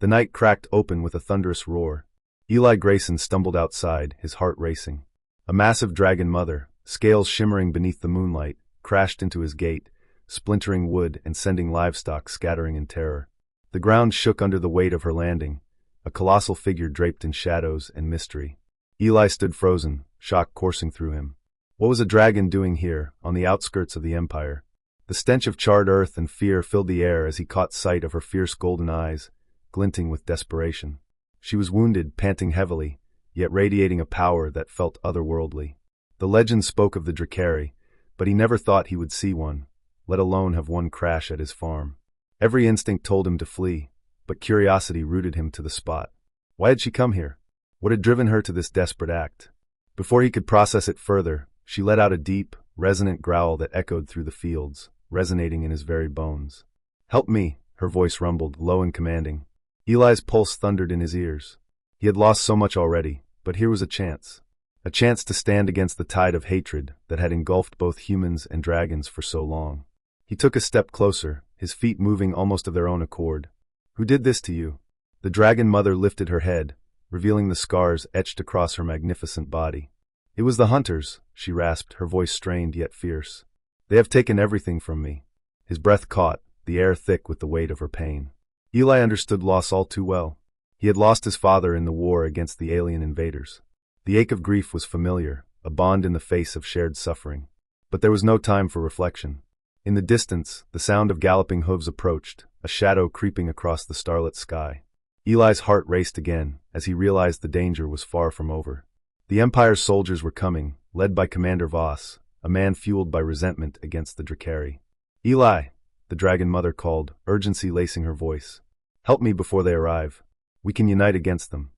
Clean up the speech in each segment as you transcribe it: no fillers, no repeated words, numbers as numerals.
The night cracked open with a thunderous roar. Eli Grayson stumbled outside, his heart racing. A massive dragon mother, scales shimmering beneath the moonlight, crashed into his gate, splintering wood and sending livestock scattering in terror. The ground shook under the weight of her landing, a colossal figure draped in shadows and mystery. Eli stood frozen, shock coursing through him. What was a dragon doing here, on the outskirts of the Empire? The stench of charred earth and fear filled the air as he caught sight of her fierce golden eyes, glinting with desperation. She was wounded, panting heavily, yet radiating a power that felt otherworldly. The legend spoke of the Drakari, but he never thought he would see one, let alone have one crash at his farm. Every instinct told him to flee, but curiosity rooted him to the spot. Why had she come here? What had driven her to this desperate act? Before he could process it further, she let out a deep, resonant growl that echoed through the fields, resonating in his very bones. "Help me," her voice rumbled, low and commanding. Eli's pulse thundered in his ears. He had lost so much already, but here was a chance. A chance to stand against the tide of hatred that had engulfed both humans and dragons for so long. He took a step closer, his feet moving almost of their own accord. "Who did this to you?" The dragon mother lifted her head, revealing the scars etched across her magnificent body. "It was the hunters," she rasped, her voice strained yet fierce. "They have taken everything from me." His breath caught, the air thick with the weight of her pain. Eli understood loss all too well. He had lost his father in the war against the alien invaders. The ache of grief was familiar, a bond in the face of shared suffering. But there was no time for reflection. In the distance, the sound of galloping hooves approached, a shadow creeping across the starlit sky. Eli's heart raced again, as he realized the danger was far from over. The Empire's soldiers were coming, led by Commander Voss, a man fueled by resentment against the Drakari. "Eli," the dragon mother called, urgency lacing her voice. "Help me before they arrive. We can unite against them."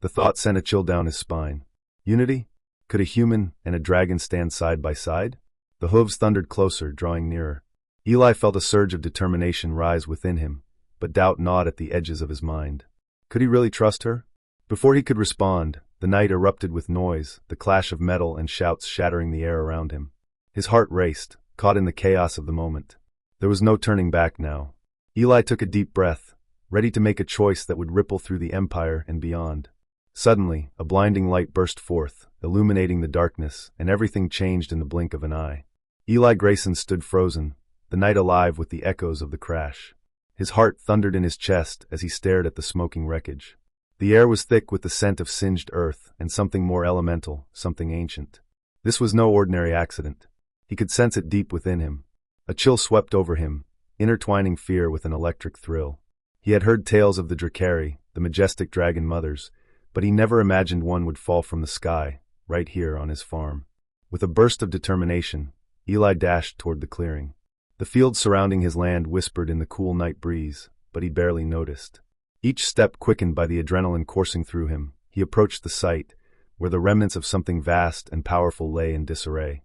The thought sent a chill down his spine. Unity? Could a human and a dragon stand side by side? The hooves thundered closer, drawing nearer. Eli felt a surge of determination rise within him, but doubt gnawed at the edges of his mind. Could he really trust her? Before he could respond, the night erupted with noise, the clash of metal and shouts shattering the air around him. His heart raced, caught in the chaos of the moment. There was no turning back now. Eli took a deep breath, ready to make a choice that would ripple through the Empire and beyond. Suddenly, a blinding light burst forth, illuminating the darkness, and everything changed in the blink of an eye. Eli Grayson stood frozen, the night alive with the echoes of the crash. His heart thundered in his chest as he stared at the smoking wreckage. The air was thick with the scent of singed earth and something more elemental, something ancient. This was no ordinary accident. He could sense it deep within him. A chill swept over him, intertwining fear with an electric thrill. He had heard tales of the Drakari, the majestic dragon mothers, but he never imagined one would fall from the sky, right here on his farm. With a burst of determination, Eli dashed toward the clearing. The fields surrounding his land whispered in the cool night breeze, but he barely noticed. Each step quickened by the adrenaline coursing through him, he approached the site, where the remnants of something vast and powerful lay in disarray.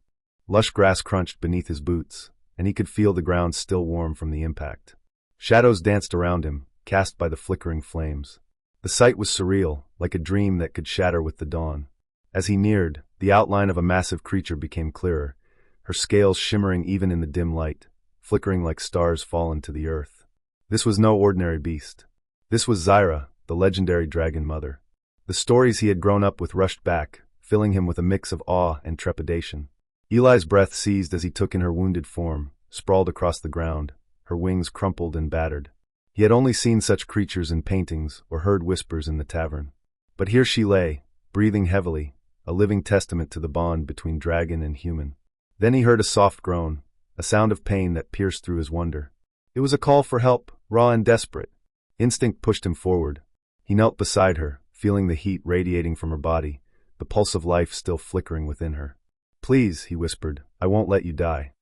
Lush grass crunched beneath his boots, and he could feel the ground still warm from the impact. Shadows danced around him, cast by the flickering flames. The sight was surreal, like a dream that could shatter with the dawn. As he neared, the outline of a massive creature became clearer, her scales shimmering even in the dim light, flickering like stars fallen to the earth. This was no ordinary beast. This was Zyra, the legendary dragon mother. The stories he had grown up with rushed back, filling him with a mix of awe and trepidation. Eli's breath seized as he took in her wounded form, sprawled across the ground, her wings crumpled and battered. He had only seen such creatures in paintings or heard whispers in the tavern. But here she lay, breathing heavily, a living testament to the bond between dragon and human. Then he heard a soft groan, a sound of pain that pierced through his wonder. It was a call for help, raw and desperate. Instinct pushed him forward. He knelt beside her, feeling the heat radiating from her body, the pulse of life still flickering within her. "Please," he whispered, "I won't let you die."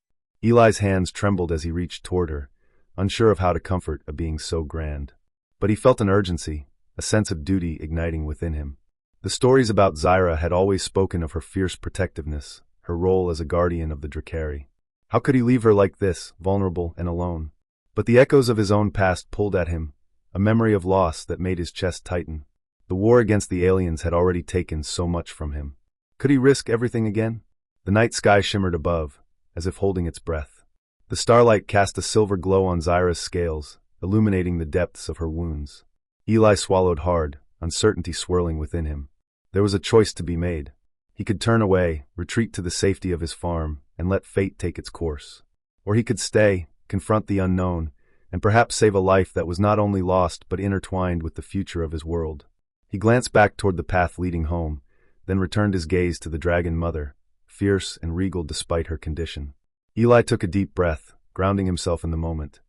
Eli's hands trembled as he reached toward her, unsure of how to comfort a being so grand. But he felt an urgency, a sense of duty igniting within him. The stories about Zyra had always spoken of her fierce protectiveness, her role as a guardian of the Drakari. How could he leave her like this, vulnerable and alone? But the echoes of his own past pulled at him, a memory of loss that made his chest tighten. The war against the aliens had already taken so much from him. Could he risk everything again? The night sky shimmered above, as if holding its breath. The starlight cast a silver glow on Zyra's scales, illuminating the depths of her wounds. Eli swallowed hard, uncertainty swirling within him. There was a choice to be made. He could turn away, retreat to the safety of his farm, and let fate take its course. Or he could stay, confront the unknown, and perhaps save a life that was not only lost but intertwined with the future of his world. He glanced back toward the path leading home, then returned his gaze to the dragon mother, fierce and regal despite her condition. Eli took a deep breath, grounding himself in the moment.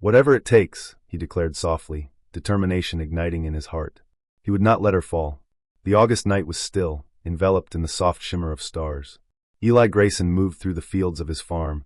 "Whatever it takes," he declared softly, determination igniting in his heart. He would not let her fall. The August night was still, enveloped in the soft shimmer of stars. Eli Grayson moved through the fields of his farm,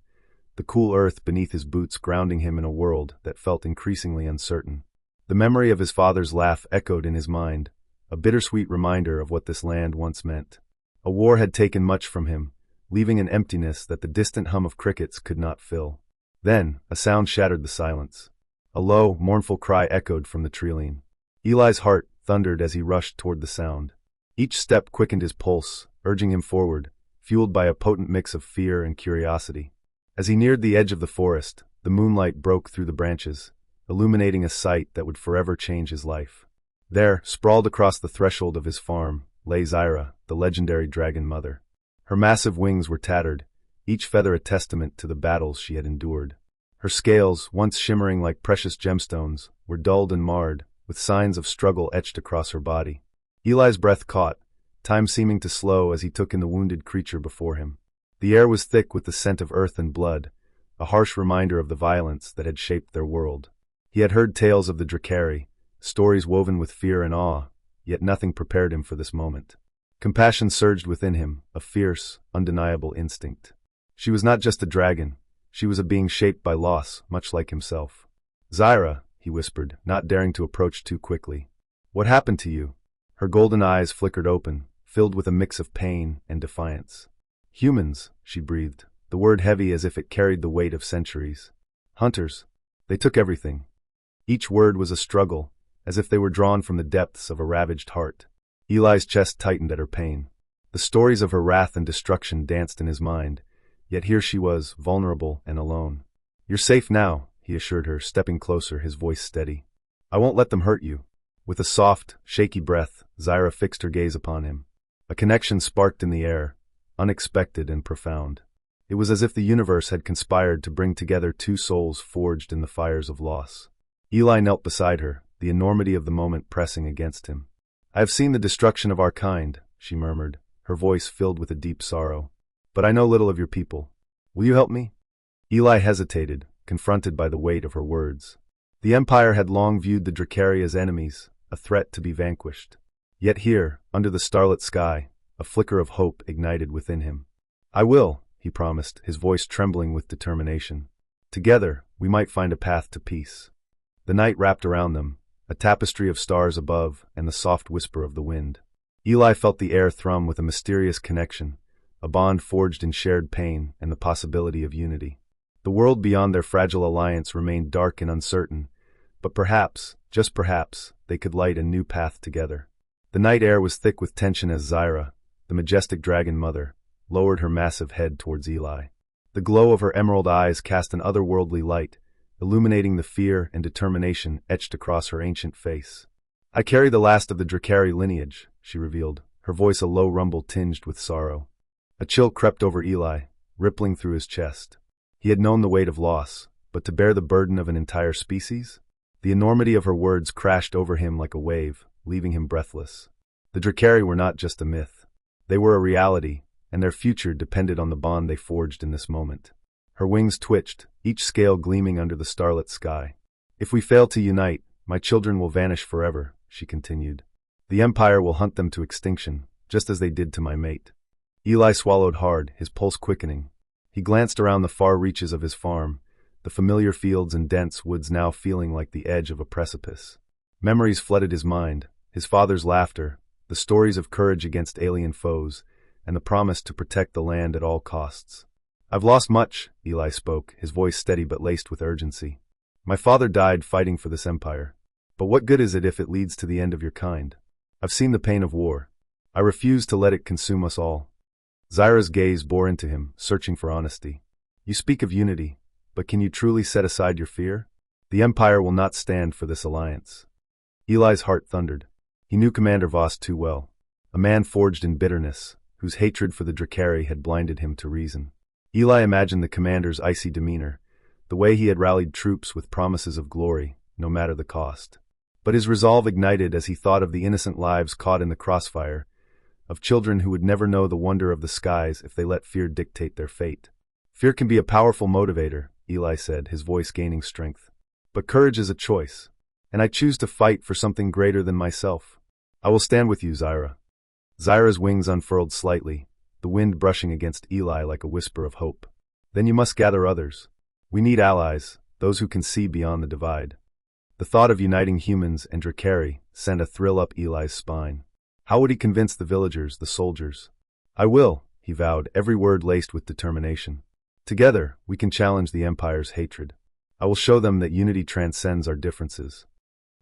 the cool earth beneath his boots grounding him in a world that felt increasingly uncertain. The memory of his father's laugh echoed in his mind, a bittersweet reminder of what this land once meant. A war had taken much from him, leaving an emptiness that the distant hum of crickets could not fill. Then, a sound shattered the silence. A low, mournful cry echoed from the treeline. Eli's heart thundered as he rushed toward the sound. Each step quickened his pulse, urging him forward, fueled by a potent mix of fear and curiosity. As he neared the edge of the forest, the moonlight broke through the branches, illuminating a sight that would forever change his life. There, sprawled across the threshold of his farm, lay Zyra, the legendary dragon mother. Her massive wings were tattered, each feather a testament to the battles she had endured. Her scales, once shimmering like precious gemstones, were dulled and marred, with signs of struggle etched across her body. Eli's breath caught, time seeming to slow as he took in the wounded creature before him. The air was thick with the scent of earth and blood, a harsh reminder of the violence that had shaped their world. He had heard tales of the Dracari, stories woven with fear and awe, yet nothing prepared him for this moment. Compassion surged within him, a fierce, undeniable instinct. She was not just a dragon, she was a being shaped by loss, much like himself. "Zyra," he whispered, not daring to approach too quickly. "What happened to you?" Her golden eyes flickered open, filled with a mix of pain and defiance. "Humans," she breathed, the word heavy as if it carried the weight of centuries. "Hunters. They took everything." Each word was a struggle, as if they were drawn from the depths of a ravaged heart. Eli's chest tightened at her pain. The stories of her wrath and destruction danced in his mind, yet here she was, vulnerable and alone. "You're safe now," he assured her, stepping closer, his voice steady. "I won't let them hurt you." With a soft, shaky breath, Zyra fixed her gaze upon him. A connection sparked in the air, unexpected and profound. It was as if the universe had conspired to bring together two souls forged in the fires of loss. Eli knelt beside her, the enormity of the moment pressing against him. "I have seen the destruction of our kind," she murmured, her voice filled with a deep sorrow. "But I know little of your people. Will you help me?" Eli hesitated, confronted by the weight of her words. The Empire had long viewed the Dracari as enemies, a threat to be vanquished. Yet here, under the starlit sky, a flicker of hope ignited within him. "I will," he promised, his voice trembling with determination. "Together, we might find a path to peace." The night wrapped around them, a tapestry of stars above and the soft whisper of the wind. Eli felt the air thrum with a mysterious connection, a bond forged in shared pain and the possibility of unity. The world beyond their fragile alliance remained dark and uncertain, but perhaps, just perhaps, they could light a new path together. The night air was thick with tension as Zyra, the majestic dragon mother, lowered her massive head towards Eli. The glow of her emerald eyes cast an otherworldly light, illuminating the fear and determination etched across her ancient face. "I carry the last of the Dracari lineage," she revealed, her voice a low rumble tinged with sorrow. A chill crept over Eli, rippling through his chest. He had known the weight of loss, but to bear the burden of an entire species? The enormity of her words crashed over him like a wave, leaving him breathless. The Dracari were not just a myth. They were a reality, and their future depended on the bond they forged in this moment. Her wings twitched, each scale gleaming under the starlit sky. "If we fail to unite, my children will vanish forever," she continued. "The Empire will hunt them to extinction, just as they did to my mate." Eli swallowed hard, his pulse quickening. He glanced around the far reaches of his farm, the familiar fields and dense woods now feeling like the edge of a precipice. Memories flooded his mind, his father's laughter, the stories of courage against alien foes, and the promise to protect the land at all costs. "I've lost much," Eli spoke, his voice steady but laced with urgency. "My father died fighting for this empire. But what good is it if it leads to the end of your kind? I've seen the pain of war. I refuse to let it consume us all." Zyra's gaze bore into him, searching for honesty. "You speak of unity, but can you truly set aside your fear? The Empire will not stand for this alliance." Eli's heart thundered. He knew Commander Voss too well. A man forged in bitterness, whose hatred for the Drakari had blinded him to reason. Eli imagined the commander's icy demeanor, the way he had rallied troops with promises of glory, no matter the cost. But his resolve ignited as he thought of the innocent lives caught in the crossfire, of children who would never know the wonder of the skies if they let fear dictate their fate. Fear can be a powerful motivator, Eli said, his voice gaining strength. But courage is a choice, and I choose to fight for something greater than myself. I will stand with you, Zyra. Zyra's wings unfurled slightly, the wind brushing against Eli like a whisper of hope. Then you must gather others. We need allies, those who can see beyond the divide. The thought of uniting humans and Drakari sent a thrill up Eli's spine. How would he convince the villagers, the soldiers? I will, he vowed, every word laced with determination. Together, we can challenge the Empire's hatred. I will show them that unity transcends our differences.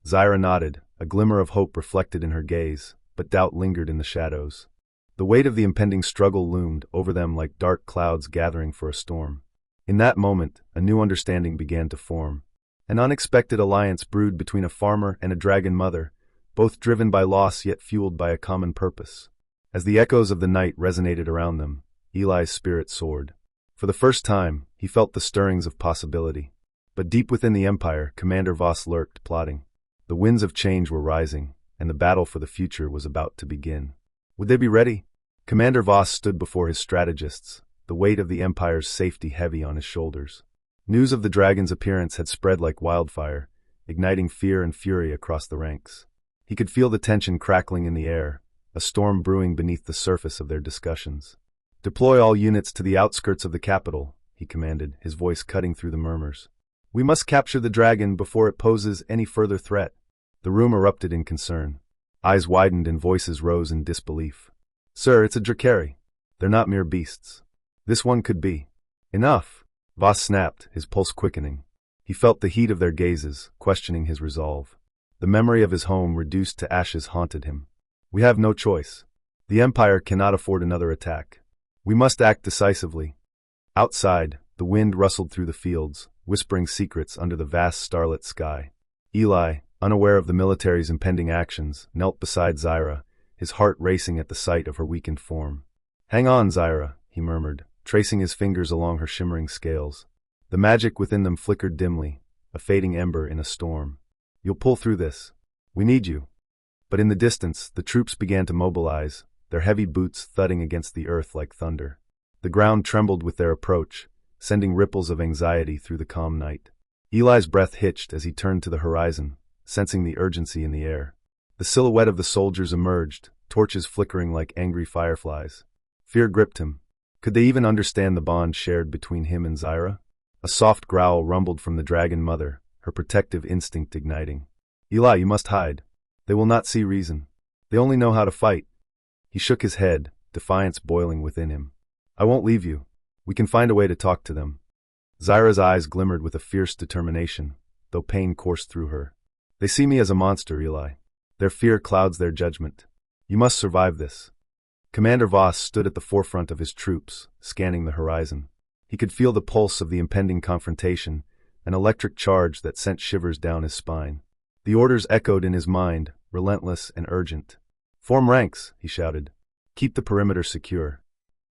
Zyra nodded, a glimmer of hope reflected in her gaze, but doubt lingered in the shadows. The weight of the impending struggle loomed over them like dark clouds gathering for a storm. In that moment, a new understanding began to form. An unexpected alliance brewed between a farmer and a dragon mother, both driven by loss yet fueled by a common purpose. As the echoes of the night resonated around them, Eli's spirit soared. For the first time, he felt the stirrings of possibility. But deep within the Empire, Commander Voss lurked, plotting. The winds of change were rising, and the battle for the future was about to begin. Would they be ready? Commander Voss stood before his strategists, the weight of the Empire's safety heavy on his shoulders. News of the dragon's appearance had spread like wildfire, igniting fear and fury across the ranks. He could feel the tension crackling in the air, a storm brewing beneath the surface of their discussions. Deploy all units to the outskirts of the capital, he commanded, his voice cutting through the murmurs. We must capture the dragon before it poses any further threat. The room erupted in concern. Eyes widened and voices rose in disbelief. Sir, it's a Drakari. They're not mere beasts. This one could be. Enough! Voss snapped, his pulse quickening. He felt the heat of their gazes, questioning his resolve. The memory of his home reduced to ashes haunted him. We have no choice. The Empire cannot afford another attack. We must act decisively. Outside, the wind rustled through the fields, whispering secrets under the vast starlit sky. Eli, unaware of the military's impending actions, knelt beside Zyra, his heart racing at the sight of her weakened form. Hang on, Zyra, he murmured, tracing his fingers along her shimmering scales. The magic within them flickered dimly, a fading ember in a storm. You'll pull through this. We need you. But in the distance, the troops began to mobilize, their heavy boots thudding against the earth like thunder. The ground trembled with their approach, sending ripples of anxiety through the calm night. Eli's breath hitched as he turned to the horizon, sensing the urgency in the air. The silhouette of the soldiers emerged, torches flickering like angry fireflies. Fear gripped him. Could they even understand the bond shared between him and Zyra? A soft growl rumbled from the dragon mother, her protective instinct igniting. Eli, you must hide. They will not see reason. They only know how to fight. He shook his head, defiance boiling within him. I won't leave you. We can find a way to talk to them. Zyra's eyes glimmered with a fierce determination, though pain coursed through her. They see me as a monster, Eli. Their fear clouds their judgment. You must survive this. Commander Voss stood at the forefront of his troops, scanning the horizon. He could feel the pulse of the impending confrontation, an electric charge that sent shivers down his spine. The orders echoed in his mind, relentless and urgent. Form ranks, he shouted. Keep the perimeter secure.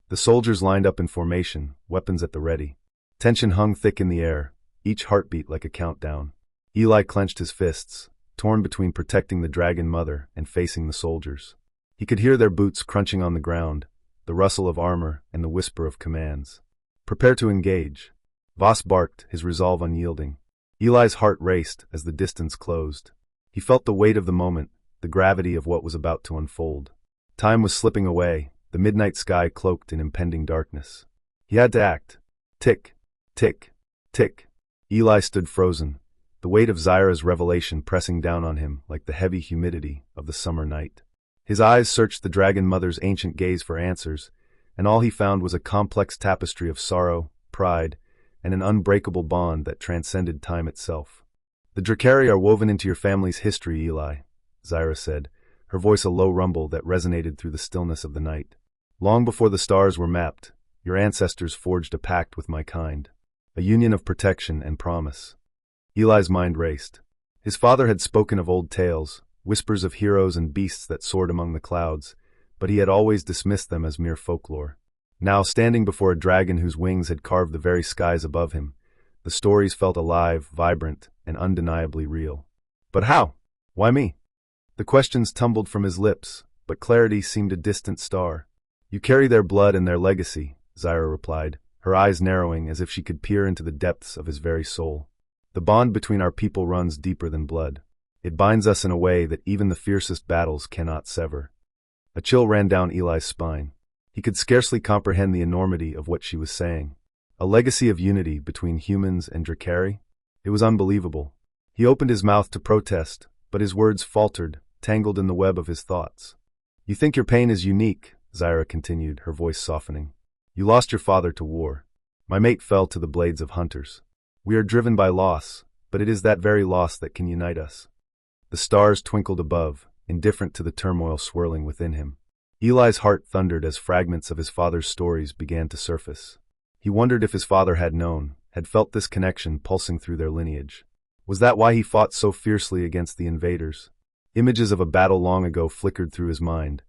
The soldiers lined up in formation, weapons at the ready. Tension hung thick in the air, each heartbeat like a countdown. Eli clenched his fists, torn between protecting the dragon mother and facing the soldiers. He could hear their boots crunching on the ground, the rustle of armor and the whisper of commands. Prepare to engage. Voss barked, his resolve unyielding. Eli's heart raced as the distance closed. He felt the weight of the moment, the gravity of what was about to unfold. Time was slipping away, the midnight sky cloaked in impending darkness. He had to act. Tick, tick, tick. Eli stood frozen, the weight of Zyra's revelation pressing down on him like the heavy humidity of the summer night. His eyes searched the dragon mother's ancient gaze for answers, and all he found was a complex tapestry of sorrow, pride, and an unbreakable bond that transcended time itself. The Drakari are woven into your family's history, Eli, Zyra said, her voice a low rumble that resonated through the stillness of the night. Long before the stars were mapped, your ancestors forged a pact with my kind, a union of protection and promise. Eli's mind raced. His father had spoken of old tales, whispers of heroes and beasts that soared among the clouds, but he had always dismissed them as mere folklore. Now, standing before a dragon whose wings had carved the very skies above him, the stories felt alive, vibrant, and undeniably real. But how? Why me? The questions tumbled from his lips, but clarity seemed a distant star. You carry their blood and their legacy, Zyra replied, her eyes narrowing as if she could peer into the depths of his very soul. The bond between our people runs deeper than blood. It binds us in a way that even the fiercest battles cannot sever. A chill ran down Eli's spine. He could scarcely comprehend the enormity of what she was saying. A legacy of unity between humans and Drakari? It was unbelievable. He opened his mouth to protest, but his words faltered, tangled in the web of his thoughts. You think your pain is unique, Zyra continued, her voice softening. You lost your father to war. My mate fell to the blades of hunters. We are driven by loss, but it is that very loss that can unite us. The stars twinkled above, indifferent to the turmoil swirling within him. Eli's heart thundered as fragments of his father's stories began to surface. He wondered if his father had known, had felt this connection pulsing through their lineage. Was that why he fought so fiercely against the invaders? Images of a battle long ago flickered through his mind,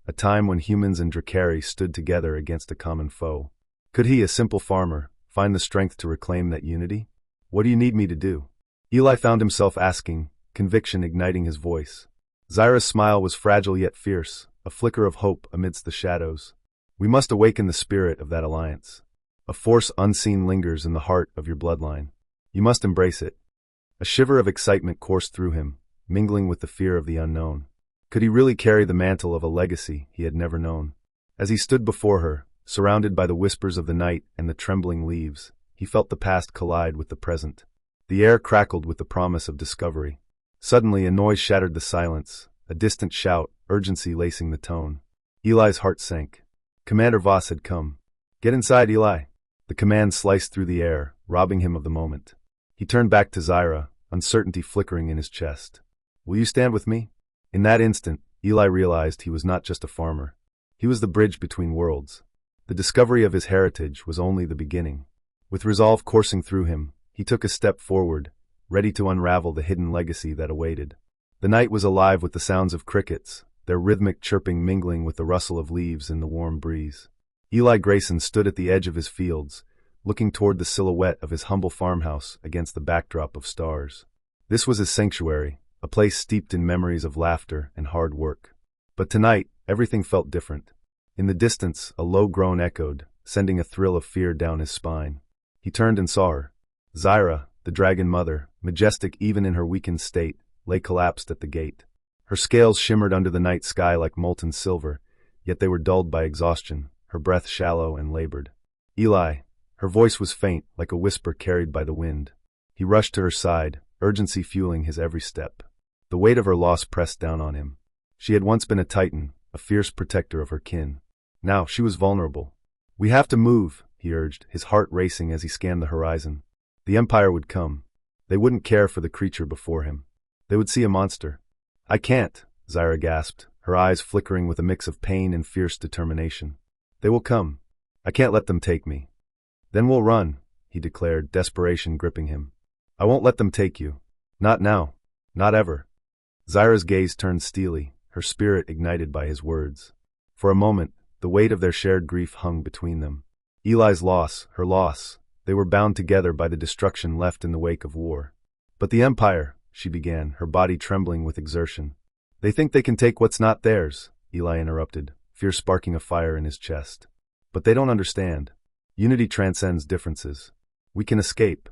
a time when humans and Drakari stood together against a common foe. Could he, a simple farmer, find the strength to reclaim that unity? What do you need me to do? Eli found himself asking, conviction igniting his voice. Zyra's smile was fragile yet fierce, a flicker of hope amidst the shadows. We must awaken the spirit of that alliance. A force unseen lingers in the heart of your bloodline. You must embrace it. A shiver of excitement coursed through him, mingling with the fear of the unknown. Could he really carry the mantle of a legacy he had never known? As he stood before her, surrounded by the whispers of the night and the trembling leaves, he felt the past collide with the present. The air crackled with the promise of discovery. Suddenly, a noise shattered the silence, a distant shout, urgency lacing the tone. Eli's heart sank. Commander Voss had come. Get inside, Eli. The command sliced through the air, robbing him of the moment. He turned back to Zyra, uncertainty flickering in his chest. Will you stand with me? In that instant, Eli realized he was not just a farmer. He was the bridge between worlds. The discovery of his heritage was only the beginning. With resolve coursing through him, he took a step forward, ready to unravel the hidden legacy that awaited. The night was alive with the sounds of crickets, their rhythmic chirping mingling with the rustle of leaves in the warm breeze. Eli Grayson stood at the edge of his fields, looking toward the silhouette of his humble farmhouse against the backdrop of stars. This was his sanctuary, a place steeped in memories of laughter and hard work. But tonight, everything felt different. In the distance, a low groan echoed, sending a thrill of fear down his spine. He turned and saw her. Zyra, the dragon mother, majestic even in her weakened state, lay collapsed at the gate. Her scales shimmered under the night sky like molten silver, yet they were dulled by exhaustion, her breath shallow and labored. Eli. Her voice was faint, like a whisper carried by the wind. He rushed to her side, urgency fueling his every step. The weight of her loss pressed down on him. She had once been a titan, a fierce protector of her kin. Now she was vulnerable. We have to move, he urged, his heart racing as he scanned the horizon. The Empire would come. They wouldn't care for the creature before him. They would see a monster. I can't, Zyra gasped, her eyes flickering with a mix of pain and fierce determination. They will come. I can't let them take me. Then we'll run, he declared, desperation gripping him. I won't let them take you. Not now. Not ever. Zyra's gaze turned steely, her spirit ignited by his words. For a moment, the weight of their shared grief hung between them. Eli's loss, her loss, they were bound together by the destruction left in the wake of war. But the Empire, she began, her body trembling with exertion. They think they can take what's not theirs, Eli interrupted, fear sparking a fire in his chest. But they don't understand. Unity transcends differences. We can escape.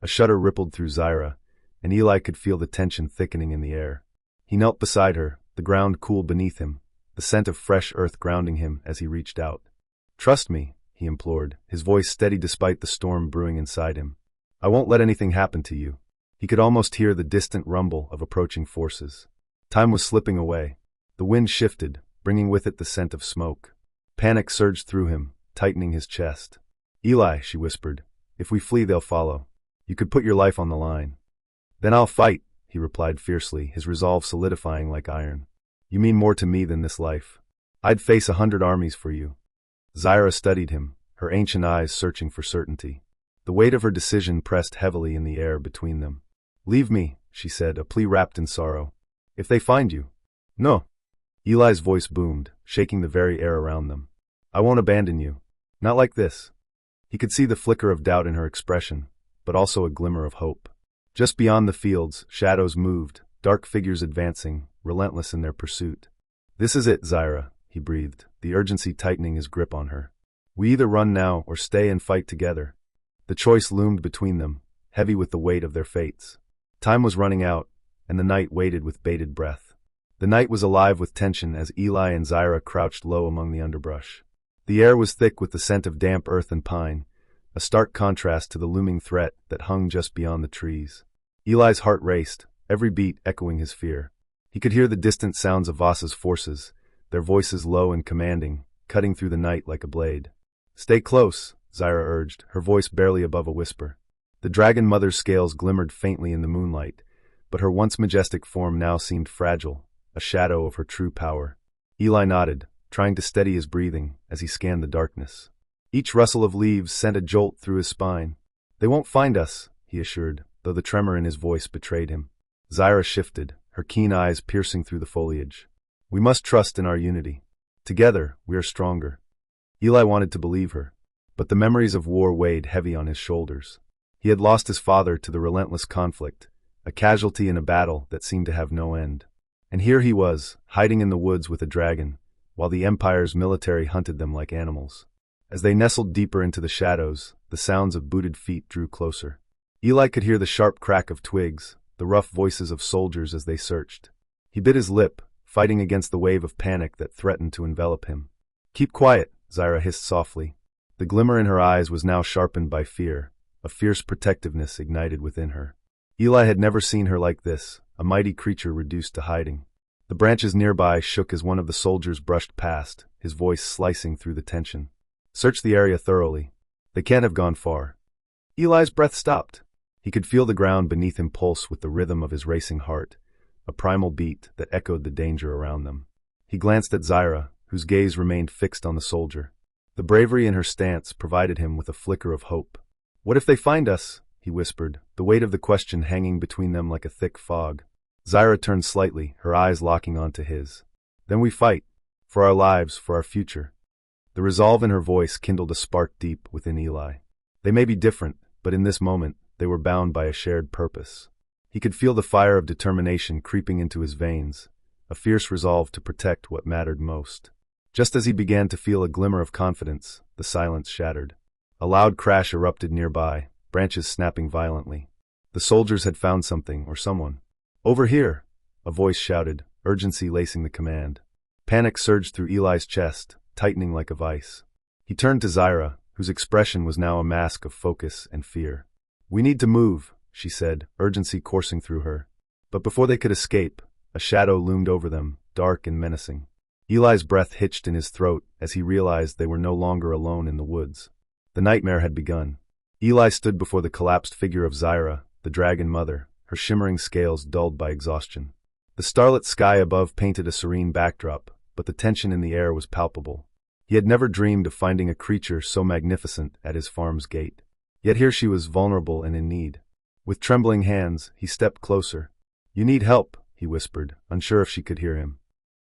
A shudder rippled through Zyra, and Eli could feel the tension thickening in the air. He knelt beside her, the ground cool beneath him, the scent of fresh earth grounding him as he reached out. Trust me, he implored, his voice steady despite the storm brewing inside him. I won't let anything happen to you. He could almost hear the distant rumble of approaching forces. Time was slipping away. The wind shifted, bringing with it the scent of smoke. Panic surged through him, tightening his chest. Eli, she whispered, if we flee they'll follow. You could put your life on the line. Then I'll fight, he replied fiercely, his resolve solidifying like iron. You mean more to me than this life. I'd face 100 armies for you. Zyra studied him, her ancient eyes searching for certainty. The weight of her decision pressed heavily in the air between them. Leave me, she said, a plea wrapped in sorrow. If they find you. No. Eli's voice boomed, shaking the very air around them. I won't abandon you. Not like this. He could see the flicker of doubt in her expression, but also a glimmer of hope. Just beyond the fields, shadows moved, dark figures advancing, relentless in their pursuit. This is it, Zyra, he breathed, the urgency tightening his grip on her. We either run now or stay and fight together. The choice loomed between them, heavy with the weight of their fates. Time was running out, and the night waited with bated breath. The night was alive with tension as Eli and Zyra crouched low among the underbrush. The air was thick with the scent of damp earth and pine, a stark contrast to the looming threat that hung just beyond the trees. Eli's heart raced, every beat echoing his fear. He could hear the distant sounds of Voss's forces, their voices low and commanding, cutting through the night like a blade. Stay close, Zyra urged, her voice barely above a whisper. The dragon mother's scales glimmered faintly in the moonlight, but her once majestic form now seemed fragile, a shadow of her true power. Eli nodded, trying to steady his breathing as he scanned the darkness. Each rustle of leaves sent a jolt through his spine. They won't find us, he assured, though the tremor in his voice betrayed him. Zyra shifted, her keen eyes piercing through the foliage. We must trust in our unity. Together, we are stronger. Eli wanted to believe her, but the memories of war weighed heavy on his shoulders. He had lost his father to the relentless conflict, a casualty in a battle that seemed to have no end. And here he was, hiding in the woods with a dragon, while the Empire's military hunted them like animals. As they nestled deeper into the shadows, the sounds of booted feet drew closer. Eli could hear the sharp crack of twigs, the rough voices of soldiers as they searched. He bit his lip, fighting against the wave of panic that threatened to envelop him. Keep quiet, Zyra hissed softly. The glimmer in her eyes was now sharpened by fear, a fierce protectiveness ignited within her. Eli had never seen her like this, a mighty creature reduced to hiding. The branches nearby shook as one of the soldiers brushed past, his voice slicing through the tension. Search the area thoroughly. They can't have gone far. Eli's breath stopped. He could feel the ground beneath him pulse with the rhythm of his racing heart, a primal beat that echoed the danger around them. He glanced at Zyra, whose gaze remained fixed on the soldier. The bravery in her stance provided him with a flicker of hope. What if they find us? He whispered, the weight of the question hanging between them like a thick fog. Zyra turned slightly, her eyes locking onto his. Then we fight. For our lives, for our future. The resolve in her voice kindled a spark deep within Eli. They may be different, but in this moment, they were bound by a shared purpose. He could feel the fire of determination creeping into his veins, a fierce resolve to protect what mattered most. Just as he began to feel a glimmer of confidence, the silence shattered. A loud crash erupted nearby, branches snapping violently. The soldiers had found something or someone. Over here! A voice shouted, urgency lacing the command. Panic surged through Eli's chest, tightening like a vice. He turned to Zyra, whose expression was now a mask of focus and fear. We need to move, she said, urgency coursing through her. But before they could escape, a shadow loomed over them, dark and menacing. Eli's breath hitched in his throat as he realized they were no longer alone in the woods. The nightmare had begun. Eli stood before the collapsed figure of Zyra, the dragon mother, her shimmering scales dulled by exhaustion. The starlit sky above painted a serene backdrop, but the tension in the air was palpable. He had never dreamed of finding a creature so magnificent at his farm's gate. Yet here she was vulnerable and in need. With trembling hands, he stepped closer. You need help, he whispered, unsure if she could hear him.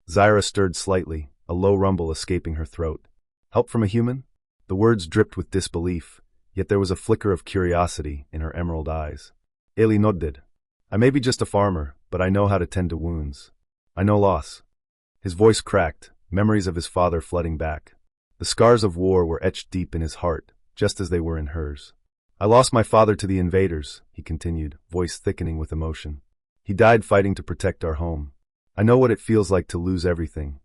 Zyra stirred slightly, a low rumble escaping her throat. Help from a human? The words dripped with disbelief, yet there was a flicker of curiosity in her emerald eyes. Eli nodded. I may be just a farmer, but I know how to tend to wounds. I know loss. His voice cracked, memories of his father flooding back. The scars of war were etched deep in his heart, just as they were in hers. I lost my father to the invaders, he continued, voice thickening with emotion. He died fighting to protect our home. I know what it feels like to lose everything.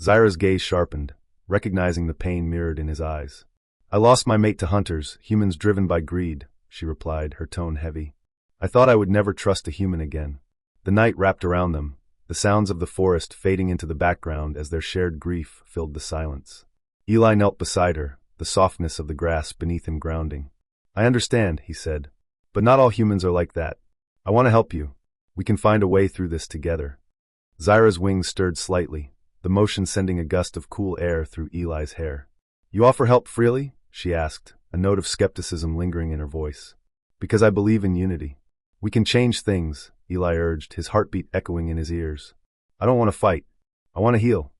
Zyra's gaze sharpened, recognizing the pain mirrored in his eyes. I lost my mate to hunters, humans driven by greed, she replied, her tone heavy. I thought I would never trust a human again. The night wrapped around them, the sounds of the forest fading into the background as their shared grief filled the silence. Eli knelt beside her, the softness of the grass beneath him grounding. I understand, he said, but not all humans are like that. I want to help you. We can find a way through this together. Zyra's wings stirred slightly, the motion sending a gust of cool air through Eli's hair. You offer help freely? She asked, a note of skepticism lingering in her voice. Because I believe in unity. We can change things, Eli urged, his heartbeat echoing in his ears. I don't want to fight. I want to heal.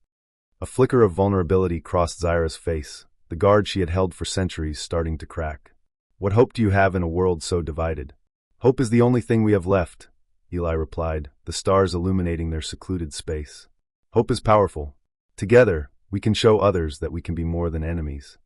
A flicker of vulnerability crossed Zyra's face, the guard she had held for centuries starting to crack. What hope do you have in a world so divided? Hope is the only thing we have left, Eli replied, the stars illuminating their secluded space. Hope is powerful. Together, we can show others that we can be more than enemies.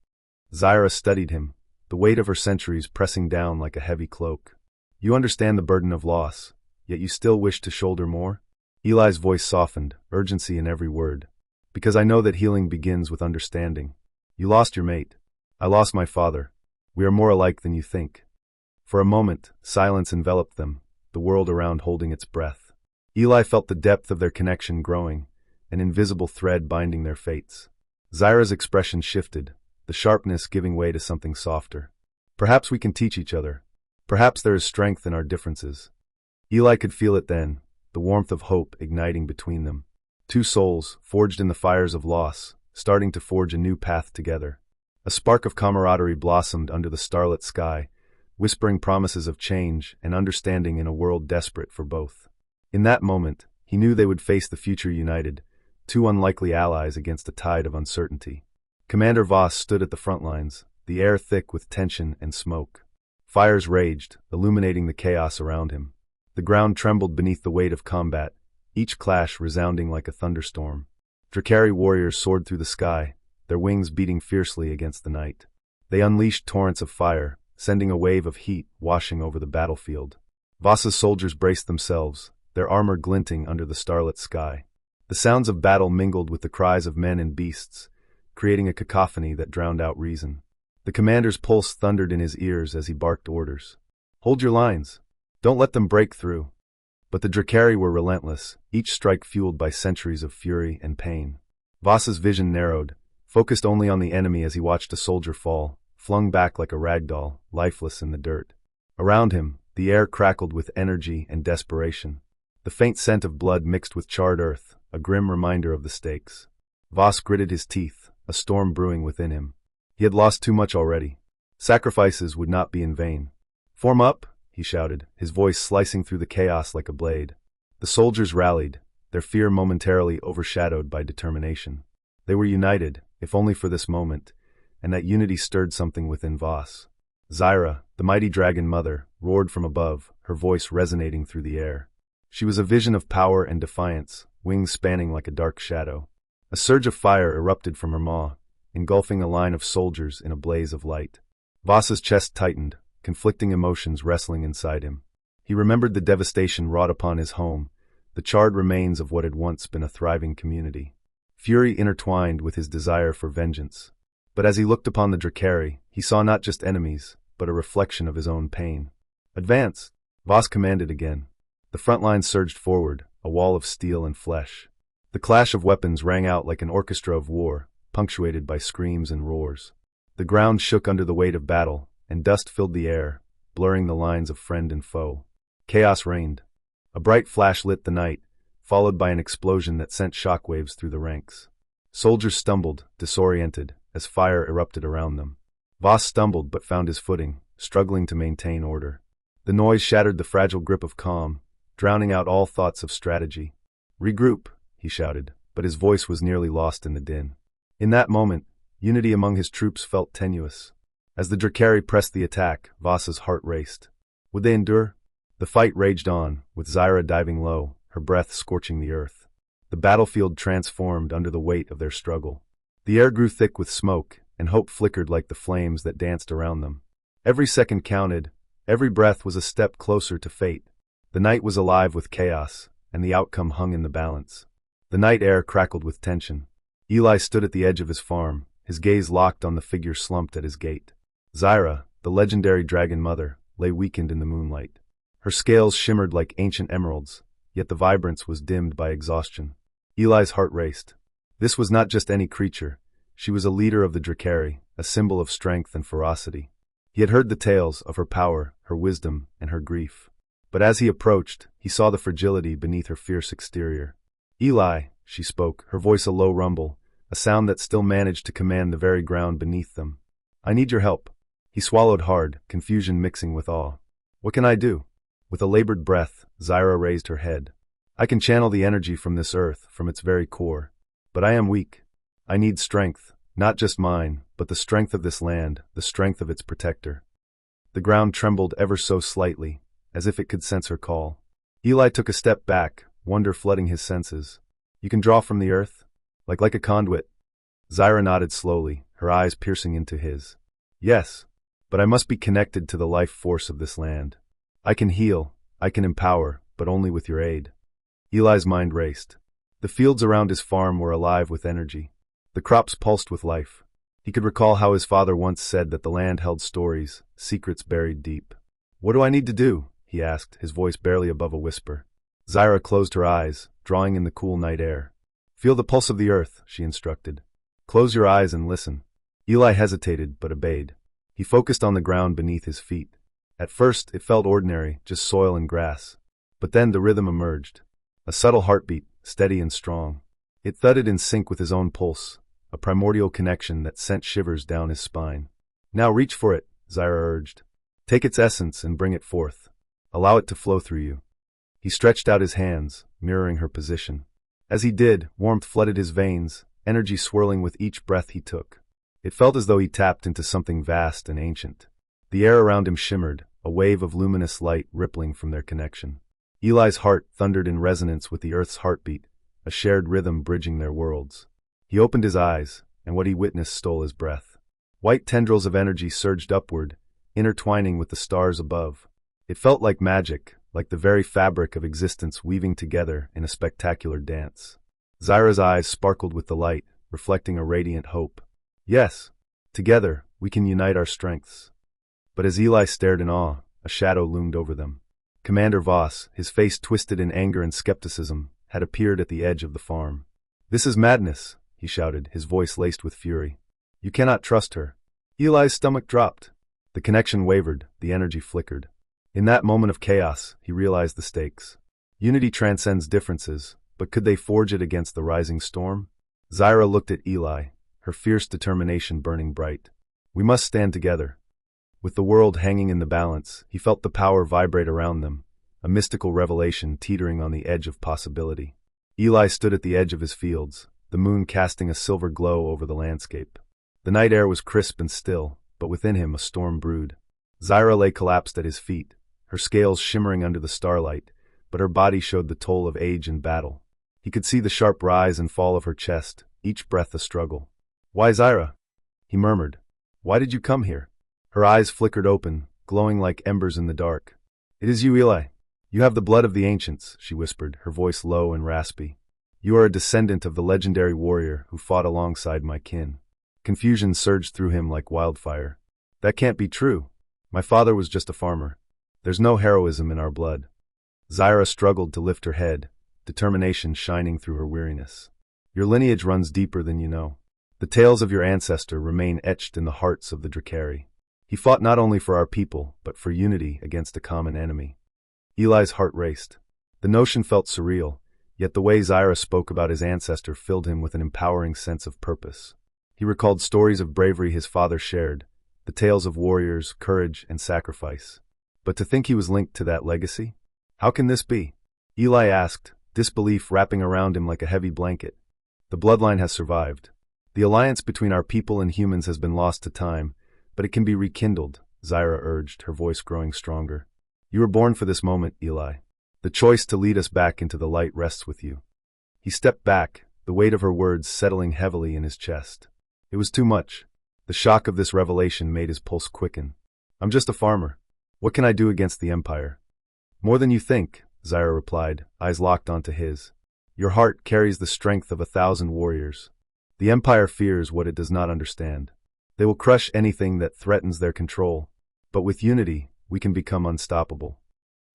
Zyra studied him, the weight of her centuries pressing down like a heavy cloak. You understand the burden of loss, yet you still wish to shoulder more? Eli's voice softened, urgency in every word. Because I know that healing begins with understanding. You lost your mate. I lost my father. We are more alike than you think. For a moment, silence enveloped them, the world around holding its breath. Eli felt the depth of their connection growing, an invisible thread binding their fates. Zyra's expression shifted, the sharpness giving way to something softer. Perhaps we can teach each other. Perhaps there is strength in our differences. Eli could feel it then, the warmth of hope igniting between them. Two souls, forged in the fires of loss, starting to forge a new path together. A spark of camaraderie blossomed under the starlit sky, whispering promises of change and understanding in a world desperate for both. In that moment, he knew they would face the future united, two unlikely allies against a tide of uncertainty. Commander Voss stood at the front lines, the air thick with tension and smoke. Fires raged, illuminating the chaos around him. The ground trembled beneath the weight of combat, each clash resounding like a thunderstorm. Drakari warriors soared through the sky, their wings beating fiercely against the night. They unleashed torrents of fire, sending a wave of heat washing over the battlefield. Voss's soldiers braced themselves, their armor glinting under the starlit sky. The sounds of battle mingled with the cries of men and beasts, creating a cacophony that drowned out reason. The commander's pulse thundered in his ears as he barked orders. Hold your lines. Don't let them break through. But the Drakari were relentless, each strike fueled by centuries of fury and pain. Voss's vision narrowed, focused only on the enemy as he watched a soldier fall, flung back like a ragdoll, lifeless in the dirt. Around him, the air crackled with energy and desperation. The faint scent of blood mixed with charred earth, a grim reminder of the stakes. Voss gritted his teeth, a storm brewing within him. He had lost too much already. Sacrifices would not be in vain. Form up, he shouted, his voice slicing through the chaos like a blade. The soldiers rallied, their fear momentarily overshadowed by determination. They were united, if only for this moment, and that unity stirred something within Voss. Zyra, the mighty dragon mother, roared from above, her voice resonating through the air. She was a vision of power and defiance, wings spanning like a dark shadow. A surge of fire erupted from her maw, engulfing a line of soldiers in a blaze of light. Voss's chest tightened, conflicting emotions wrestling inside him. He remembered the devastation wrought upon his home, the charred remains of what had once been a thriving community. Fury intertwined with his desire for vengeance. But as he looked upon the Drakari, he saw not just enemies, but a reflection of his own pain. Advance! Voss commanded again. The front line surged forward, a wall of steel and flesh. The clash of weapons rang out like an orchestra of war, punctuated by screams and roars. The ground shook under the weight of battle, and dust filled the air, blurring the lines of friend and foe. Chaos reigned. A bright flash lit the night, followed by an explosion that sent shockwaves through the ranks. Soldiers stumbled, disoriented, as fire erupted around them. Voss stumbled but found his footing, struggling to maintain order. The noise shattered the fragile grip of calm, drowning out all thoughts of strategy. Regroup, he shouted, but his voice was nearly lost in the din. In that moment, unity among his troops felt tenuous. As the Drakari pressed the attack, Voss's heart raced. Would they endure? The fight raged on, with Zyra diving low, her breath scorching the earth. The battlefield transformed under the weight of their struggle. The air grew thick with smoke, and hope flickered like the flames that danced around them. Every second counted, every breath was a step closer to fate. The night was alive with chaos, and the outcome hung in the balance. The night air crackled with tension. Eli stood at the edge of his farm, his gaze locked on the figure slumped at his gate. Zyra, the legendary dragon mother, lay weakened in the moonlight. Her scales shimmered like ancient emeralds, yet the vibrance was dimmed by exhaustion. Eli's heart raced. This was not just any creature. She was a leader of the Drakari, a symbol of strength and ferocity. He had heard the tales of her power, her wisdom, and her grief. But as he approached, he saw the fragility beneath her fierce exterior. Eli, she spoke, her voice a low rumble, a sound that still managed to command the very ground beneath them. I need your help. He swallowed hard, confusion mixing with awe. What can I do? With a labored breath, Zyra raised her head. I can channel the energy from this earth, from its very core. But I am weak. I need strength, not just mine, but the strength of this land, the strength of its protector. The ground trembled ever so slightly, as if it could sense her call. Eli took a step back, wonder flooding his senses. You can draw from the earth? Like a conduit? Zyra nodded slowly, her eyes piercing into his. Yes, but I must be connected to the life force of this land. I can heal, I can empower, but only with your aid. Eli's mind raced. The fields around his farm were alive with energy. The crops pulsed with life. He could recall how his father once said that the land held stories, secrets buried deep. What do I need to do? He asked, his voice barely above a whisper. Zyra closed her eyes, drawing in the cool night air. Feel the pulse of the earth, she instructed. Close your eyes and listen. Eli hesitated, but obeyed. He focused on the ground beneath his feet. At first, it felt ordinary, just soil and grass. But then the rhythm emerged. A subtle heartbeat, steady and strong. It thudded in sync with his own pulse, a primordial connection that sent shivers down his spine. Now reach for it, Zyra urged. Take its essence and bring it forth. Allow it to flow through you. He stretched out his hands, mirroring her position. As he did, warmth flooded his veins, energy swirling with each breath he took. It felt as though he tapped into something vast and ancient. The air around him shimmered, a wave of luminous light rippling from their connection. Eli's heart thundered in resonance with the earth's heartbeat, a shared rhythm bridging their worlds. He opened his eyes, and what he witnessed stole his breath. White tendrils of energy surged upward, intertwining with the stars above. It felt like magic, like the very fabric of existence weaving together in a spectacular dance. Zyra's eyes sparkled with the light, reflecting a radiant hope. Yes, together, we can unite our strengths. But as Eli stared in awe, a shadow loomed over them. Commander Voss, his face twisted in anger and skepticism, had appeared at the edge of the farm. This is madness, he shouted, his voice laced with fury. You cannot trust her. Eli's stomach dropped. The connection wavered, the energy flickered. In that moment of chaos, he realized the stakes. Unity transcends differences, but could they forge it against the rising storm? Zyra looked at Eli, her fierce determination burning bright. We must stand together. With the world hanging in the balance, he felt the power vibrate around them, a mystical revelation teetering on the edge of possibility. Eli stood at the edge of his fields, the moon casting a silver glow over the landscape. The night air was crisp and still, but within him a storm brewed. Zyra lay collapsed at his feet, her scales shimmering under the starlight, but her body showed the toll of age and battle. He could see the sharp rise and fall of her chest, each breath a struggle. Why, Zyra? He murmured. Why did you come here? Her eyes flickered open, glowing like embers in the dark. It is you, Eli. You have the blood of the ancients, she whispered, her voice low and raspy. You are a descendant of the legendary warrior who fought alongside my kin. Confusion surged through him like wildfire. That can't be true. My father was just a farmer. There's no heroism in our blood. Zyra struggled to lift her head, determination shining through her weariness. Your lineage runs deeper than you know. The tales of your ancestor remain etched in the hearts of the Drakari. He fought not only for our people, but for unity against a common enemy. Eli's heart raced. The notion felt surreal, yet the way Zyra spoke about his ancestor filled him with an empowering sense of purpose. He recalled stories of bravery his father shared, the tales of warriors, courage, and sacrifice. But to think he was linked to that legacy? How can this be? Eli asked, disbelief wrapping around him like a heavy blanket. The bloodline has survived. The alliance between our people and humans has been lost to time, but it can be rekindled, Zyra urged, her voice growing stronger. You were born for this moment, Eli. The choice to lead us back into the light rests with you. He stepped back, the weight of her words settling heavily in his chest. It was too much. The shock of this revelation made his pulse quicken. I'm just a farmer. What can I do against the Empire? More than you think, Zyra replied, eyes locked onto his. Your heart carries the strength of 1,000 warriors. The Empire fears what it does not understand. They will crush anything that threatens their control. But with unity, we can become unstoppable.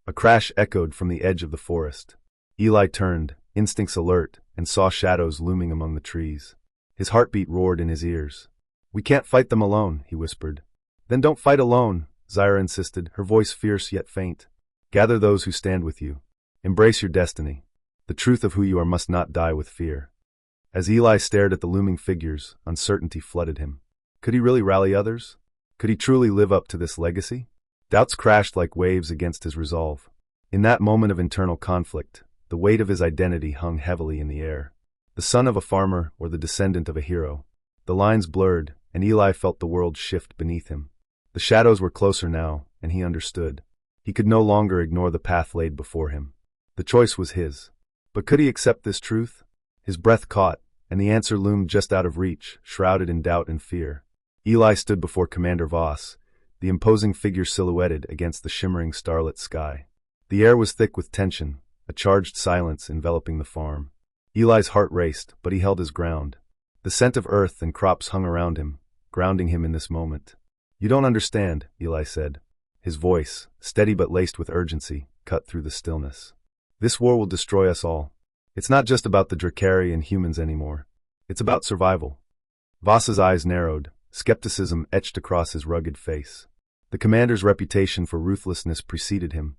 A crash echoed from the edge of the forest. Eli turned, instincts alert, and saw shadows looming among the trees. His heartbeat roared in his ears. We can't fight them alone, he whispered. Then don't fight alone, Zyra insisted, her voice fierce yet faint. Gather those who stand with you. Embrace your destiny. The truth of who you are must not die with fear. As Eli stared at the looming figures, uncertainty flooded him. Could he really rally others? Could he truly live up to this legacy? Doubts crashed like waves against his resolve. In that moment of internal conflict, the weight of his identity hung heavily in the air. The son of a farmer or the descendant of a hero. The lines blurred, and Eli felt the world shift beneath him. The shadows were closer now, and he understood. He could no longer ignore the path laid before him. The choice was his. But could he accept this truth? His breath caught, and the answer loomed just out of reach, shrouded in doubt and fear. Eli stood before Commander Voss, the imposing figure silhouetted against the shimmering starlit sky. The air was thick with tension, a charged silence enveloping the farm. Eli's heart raced, but he held his ground. The scent of earth and crops hung around him, grounding him in this moment. "You don't understand," Eli said. His voice, steady but laced with urgency, cut through the stillness. "This war will destroy us all. It's not just about the Drakari and humans anymore. It's about survival." Voss's eyes narrowed, skepticism etched across his rugged face. The commander's reputation for ruthlessness preceded him,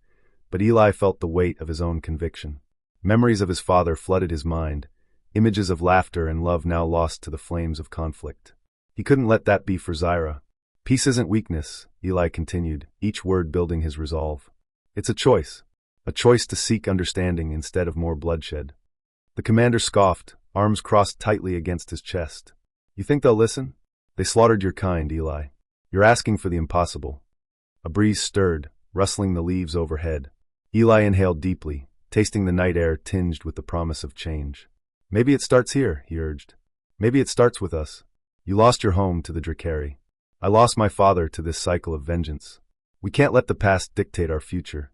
but Eli felt the weight of his own conviction. Memories of his father flooded his mind, images of laughter and love now lost to the flames of conflict. He couldn't let that be for Zyra. "Peace isn't weakness," Eli continued, each word building his resolve. "It's a choice to seek understanding instead of more bloodshed." The commander scoffed, arms crossed tightly against his chest. "You think they'll listen? They slaughtered your kind, Eli. You're asking for the impossible." A breeze stirred, rustling the leaves overhead. Eli inhaled deeply, tasting the night air tinged with the promise of change. "Maybe it starts here," he urged. "Maybe it starts with us. You lost your home to the Drakari. I lost my father to this cycle of vengeance. We can't let the past dictate our future."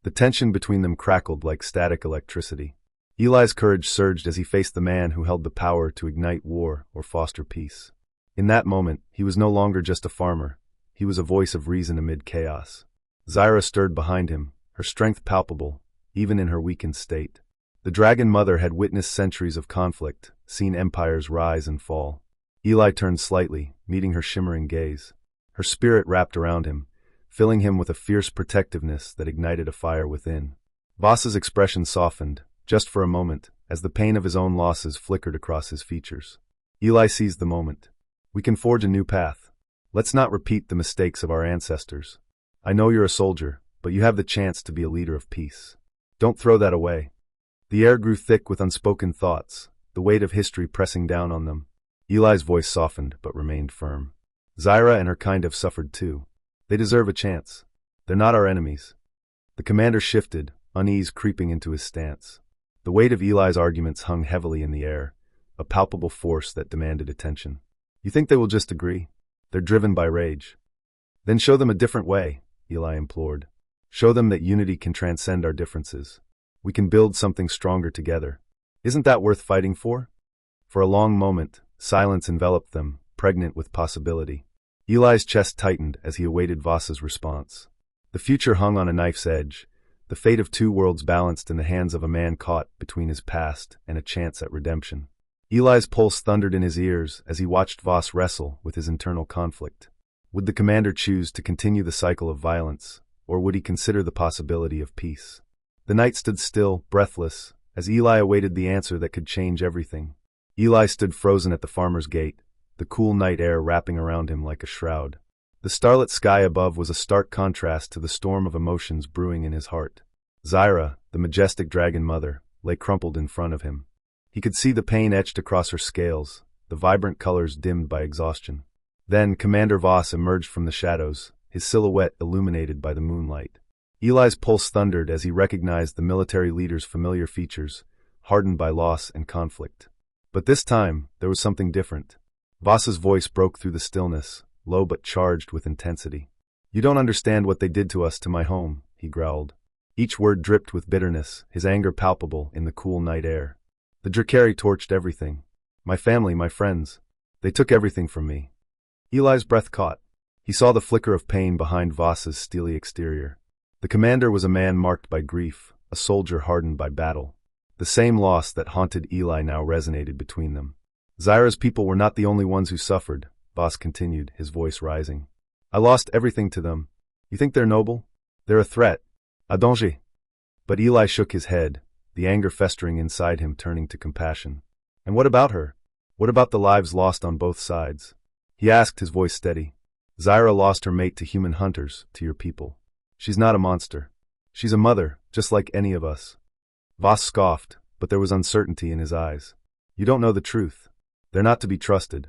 The tension between them crackled like static electricity. Eli's courage surged as he faced the man who held the power to ignite war or foster peace. In that moment, he was no longer just a farmer. He was a voice of reason amid chaos. Zyra stirred behind him, her strength palpable, even in her weakened state. The Dragon Mother had witnessed centuries of conflict, seen empires rise and fall. Eli turned slightly, meeting her shimmering gaze. Her spirit wrapped around him, filling him with a fierce protectiveness that ignited a fire within. Voss's expression softened, just for a moment, as the pain of his own losses flickered across his features. Eli seized the moment. "We can forge a new path. Let's not repeat the mistakes of our ancestors. I know you're a soldier, but you have the chance to be a leader of peace. Don't throw that away." The air grew thick with unspoken thoughts, the weight of history pressing down on them. Eli's voice softened but remained firm. "Zyra and her kind have suffered too. They deserve a chance. They're not our enemies." The commander shifted, unease creeping into his stance. The weight of Eli's arguments hung heavily in the air, a palpable force that demanded attention. "You think they will just agree? They're driven by rage." "Then show them a different way," Eli implored. "Show them that unity can transcend our differences. We can build something stronger together. Isn't that worth fighting for?" For a long moment, silence enveloped them, pregnant with possibility. Eli's chest tightened as he awaited Voss's response. The future hung on a knife's edge, the fate of two worlds balanced in the hands of a man caught between his past and a chance at redemption. Eli's pulse thundered in his ears as he watched Voss wrestle with his internal conflict. Would the commander choose to continue the cycle of violence, or would he consider the possibility of peace? The night stood still, breathless, as Eli awaited the answer that could change everything. Eli stood frozen at the farmer's gate, the cool night air wrapping around him like a shroud. The starlit sky above was a stark contrast to the storm of emotions brewing in his heart. Zyra, the majestic dragon mother, lay crumpled in front of him. He could see the pain etched across her scales, the vibrant colors dimmed by exhaustion. Then Commander Voss emerged from the shadows, his silhouette illuminated by the moonlight. Eli's pulse thundered as he recognized the military leader's familiar features, hardened by loss and conflict. But this time, there was something different. Voss's voice broke through the stillness, low but charged with intensity. "You don't understand what they did to us, to my home," he growled. Each word dripped with bitterness, his anger palpable in the cool night air. "The Drakari torched everything. My family, my friends. They took everything from me." Eli's breath caught. He saw the flicker of pain behind Voss's steely exterior. The commander was a man marked by grief, a soldier hardened by battle. The same loss that haunted Eli now resonated between them. "Zyra's people were not the only ones who suffered," Voss continued, his voice rising. "I lost everything to them. You think they're noble? They're a threat. A danger." But Eli shook his head, the anger festering inside him turning to compassion. "And what about her? What about the lives lost on both sides?" he asked, his voice steady. "Zyra lost her mate to human hunters, to your people. She's not a monster. She's a mother, just like any of us. Voss scoffed, but there was uncertainty in his eyes. You don't know the truth. They're not to be trusted.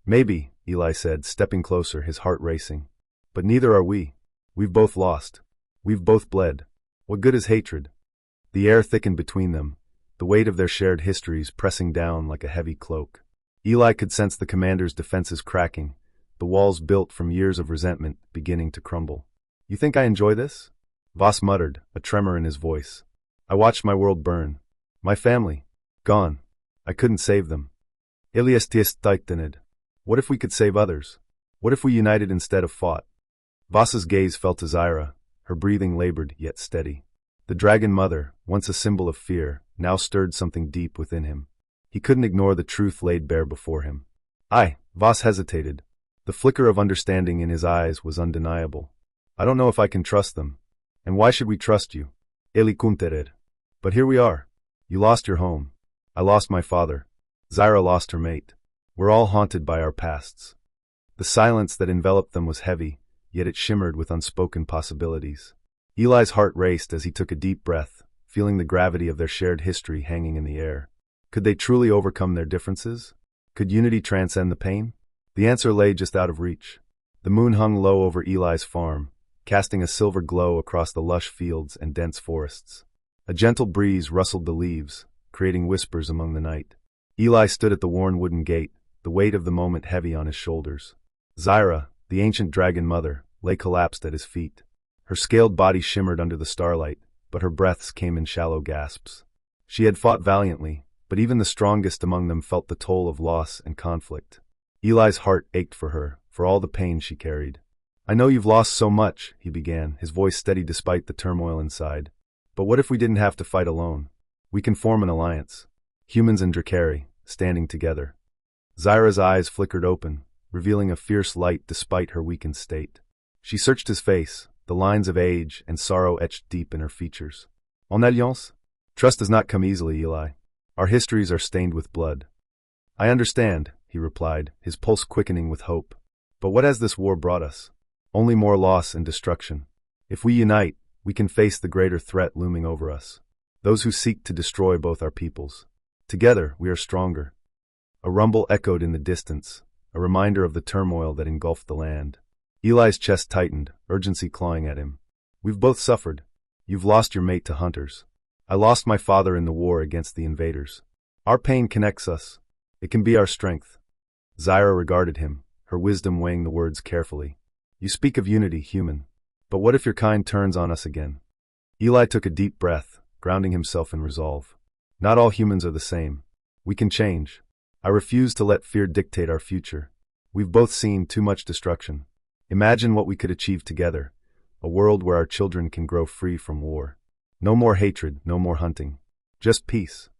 Maybe, Eli said, stepping closer, his heart racing. But neither are we. We've both lost. We've both bled. What good is hatred? The air thickened between them, the weight of their shared histories pressing down like a heavy cloak. Eli could sense the commander's defenses cracking, the walls built from years of resentment beginning to crumble. You think I enjoy this? Voss muttered, a tremor in his voice. I watched my world burn. My family. Gone. I couldn't save them. Ilias tistened. What if we could save others? What if we united instead of fought? Voss's gaze fell to Zyra, her breathing labored yet steady. The dragon mother, once a symbol of fear, now stirred something deep within him. He couldn't ignore the truth laid bare before him. Voss hesitated. The flicker of understanding in his eyes was undeniable. I don't know if I can trust them. And why should we trust you? Eli kuntered. But here we are. You lost your home. I lost my father. Zyra lost her mate. We're all haunted by our pasts. The silence that enveloped them was heavy, yet it shimmered with unspoken possibilities. Eli's heart raced as he took a deep breath, feeling the gravity of their shared history hanging in the air. Could they truly overcome their differences? Could unity transcend the pain? The answer lay just out of reach. The moon hung low over Eli's farm, casting a silver glow across the lush fields and dense forests. A gentle breeze rustled the leaves, creating whispers among the night. Eli stood at the worn wooden gate, the weight of the moment heavy on his shoulders. Zyra, the ancient dragon mother, lay collapsed at his feet. Her scaled body shimmered under the starlight, but her breaths came in shallow gasps. She had fought valiantly, but even the strongest among them felt the toll of loss and conflict. Eli's heart ached for her, for all the pain she carried. I know you've lost so much, he began, his voice steady despite the turmoil inside. But what if we didn't have to fight alone? We can form an alliance. Humans and Drakari, standing together. Zyra's eyes flickered open, revealing a fierce light despite her weakened state. She searched his face, the lines of age and sorrow etched deep in her features. En alliance? Trust does not come easily, Eli. Our histories are stained with blood. I understand, he replied, his pulse quickening with hope. But what has this war brought us? Only more loss and destruction. If we unite, we can face the greater threat looming over us. Those who seek to destroy both our peoples. Together, we are stronger. A rumble echoed in the distance, a reminder of the turmoil that engulfed the land. Eli's chest tightened, urgency clawing at him. We've both suffered. You've lost your mate to hunters. I lost my father in the war against the invaders. Our pain connects us. It can be our strength. Zyra regarded him, her wisdom weighing the words carefully. You speak of unity, human. But what if your kind turns on us again? Eli took a deep breath, grounding himself in resolve. Not all humans are the same. We can change. I refuse to let fear dictate our future. We've both seen too much destruction. Imagine what we could achieve together, a world where our children can grow free from war. No more hatred, no more hunting. Just peace.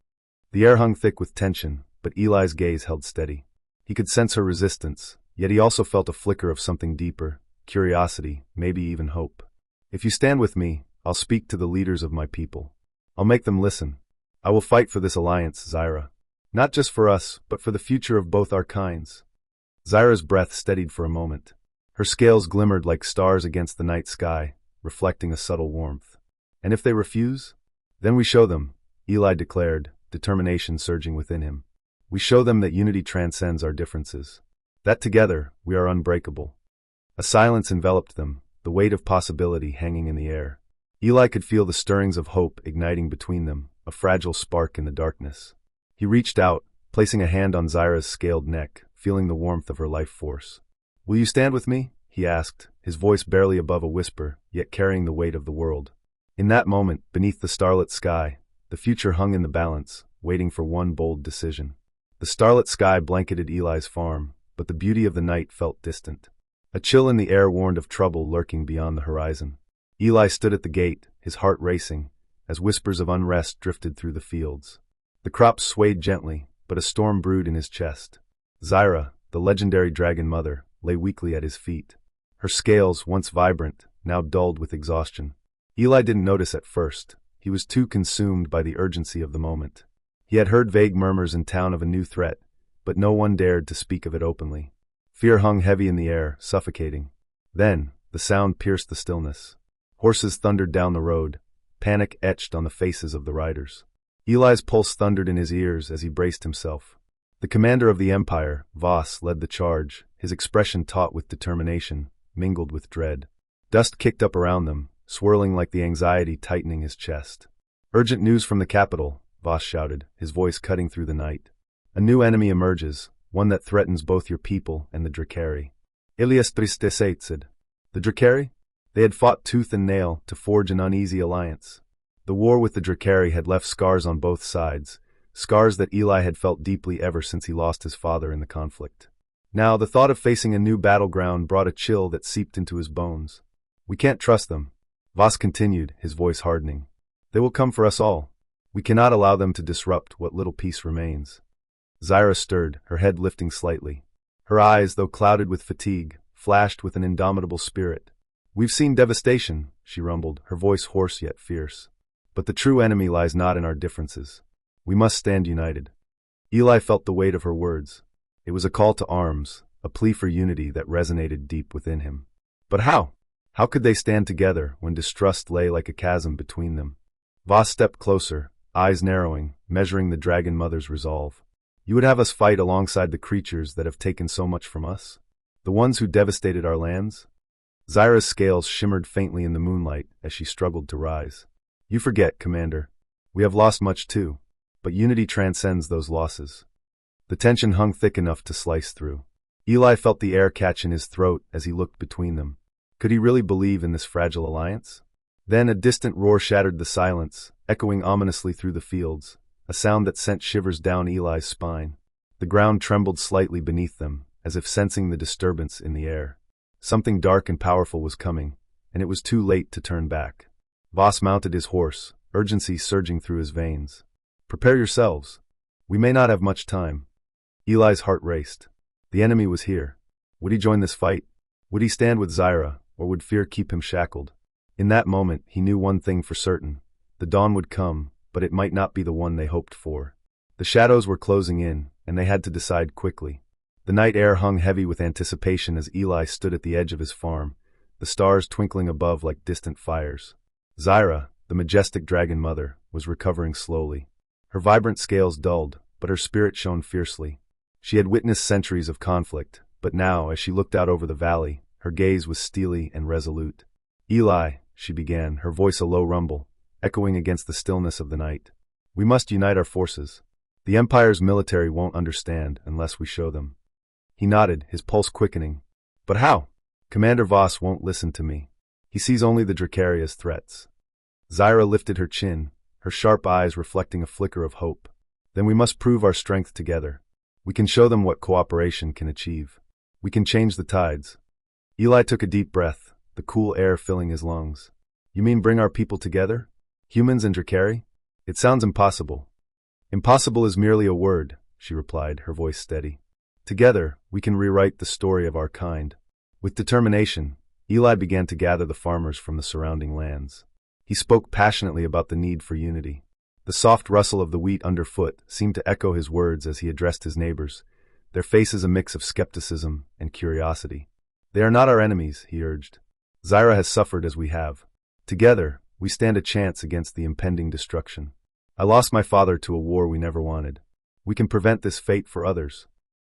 The air hung thick with tension, but Eli's gaze held steady. He could sense her resistance, yet he also felt a flicker of something deeper, curiosity, maybe even hope. If you stand with me, I'll speak to the leaders of my people. I'll make them listen. I will fight for this alliance, Zyra. Not just for us, but for the future of both our kinds. Zyra's breath steadied for a moment. Her scales glimmered like stars against the night sky, reflecting a subtle warmth. And if they refuse? Then we show them, Eli declared, determination surging within him. We show them that unity transcends our differences. That together, we are unbreakable. A silence enveloped them, the weight of possibility hanging in the air. Eli could feel the stirrings of hope igniting between them, a fragile spark in the darkness. He reached out, placing a hand on Zyra's scaled neck, feeling the warmth of her life force. Will you stand with me? He asked, his voice barely above a whisper, yet carrying the weight of the world. In that moment, beneath the starlit sky, the future hung in the balance, waiting for one bold decision. The starlit sky blanketed Eli's farm, but the beauty of the night felt distant. A chill in the air warned of trouble lurking beyond the horizon. Eli stood at the gate, his heart racing, as whispers of unrest drifted through the fields. The crops swayed gently, but a storm brewed in his chest. Zyra, the legendary dragon mother, lay weakly at his feet. Her scales, once vibrant, now dulled with exhaustion. Eli didn't notice at first. He was too consumed by the urgency of the moment. He had heard vague murmurs in town of a new threat, but no one dared to speak of it openly. Fear hung heavy in the air, suffocating. Then, the sound pierced the stillness. Horses thundered down the road, panic etched on the faces of the riders. Eli's pulse thundered in his ears as he braced himself. The commander of the Empire, Voss, led the charge, his expression taut with determination, mingled with dread. Dust kicked up around them, swirling like the anxiety tightening his chest. "Urgent news from the capital," Voss shouted, his voice cutting through the night. "A new enemy emerges, one that threatens both your people and the Dracari." Ilias Tristesatsid. The Dracari? They had fought tooth and nail to forge an uneasy alliance. The war with the Dracari had left scars on both sides, scars that Eli had felt deeply ever since he lost his father in the conflict. Now, the thought of facing a new battleground brought a chill that seeped into his bones. "We can't trust them," Voss continued, his voice hardening. "They will come for us all. We cannot allow them to disrupt what little peace remains." Zyra stirred, her head lifting slightly. Her eyes, though clouded with fatigue, flashed with an indomitable spirit. "We've seen devastation," she rumbled, her voice hoarse yet fierce. "But the true enemy lies not in our differences. We must stand united." Eli felt the weight of her words. It was a call to arms, a plea for unity that resonated deep within him. But how? How could they stand together when distrust lay like a chasm between them? Voss stepped closer, eyes narrowing, measuring the Dragon Mother's resolve. "You would have us fight alongside the creatures that have taken so much from us? The ones who devastated our lands?" Zyra's scales shimmered faintly in the moonlight as she struggled to rise. "You forget, Commander. We have lost much too, but unity transcends those losses." The tension hung thick enough to slice through. Eli felt the air catch in his throat as he looked between them. Could he really believe in this fragile alliance? Then a distant roar shattered the silence, echoing ominously through the fields, a sound that sent shivers down Eli's spine. The ground trembled slightly beneath them, as if sensing the disturbance in the air. Something dark and powerful was coming, and it was too late to turn back. Voss mounted his horse, urgency surging through his veins. "Prepare yourselves. We may not have much time." Eli's heart raced. The enemy was here. Would he join this fight? Would he stand with Zyra, or would fear keep him shackled? In that moment, he knew one thing for certain. The dawn would come, but it might not be the one they hoped for. The shadows were closing in, and they had to decide quickly. The night air hung heavy with anticipation as Eli stood at the edge of his farm, the stars twinkling above like distant fires. Zyra, the majestic Dragon Mother, was recovering slowly. Her vibrant scales dulled, but her spirit shone fiercely. She had witnessed centuries of conflict, but now, as she looked out over the valley, her gaze was steely and resolute. "Eli," she began, her voice a low rumble, echoing against the stillness of the night. "We must unite our forces. The Empire's military won't understand unless we show them." He nodded, his pulse quickening. "But how? Commander Voss won't listen to me. He sees only the Dracari as threats." Zyra lifted her chin, her sharp eyes reflecting a flicker of hope. "Then we must prove our strength together. We can show them what cooperation can achieve. We can change the tides." Eli took a deep breath, the cool air filling his lungs. "You mean bring our people together? Humans and Dracari? It sounds impossible." "Impossible is merely a word," she replied, her voice steady. "Together, we can rewrite the story of our kind." With determination, Eli began to gather the farmers from the surrounding lands. He spoke passionately about the need for unity. The soft rustle of the wheat underfoot seemed to echo his words as he addressed his neighbors, their faces a mix of skepticism and curiosity. "They are not our enemies," he urged. "Zyra has suffered as we have. Together, we stand a chance against the impending destruction. I lost my father to a war we never wanted. We can prevent this fate for others."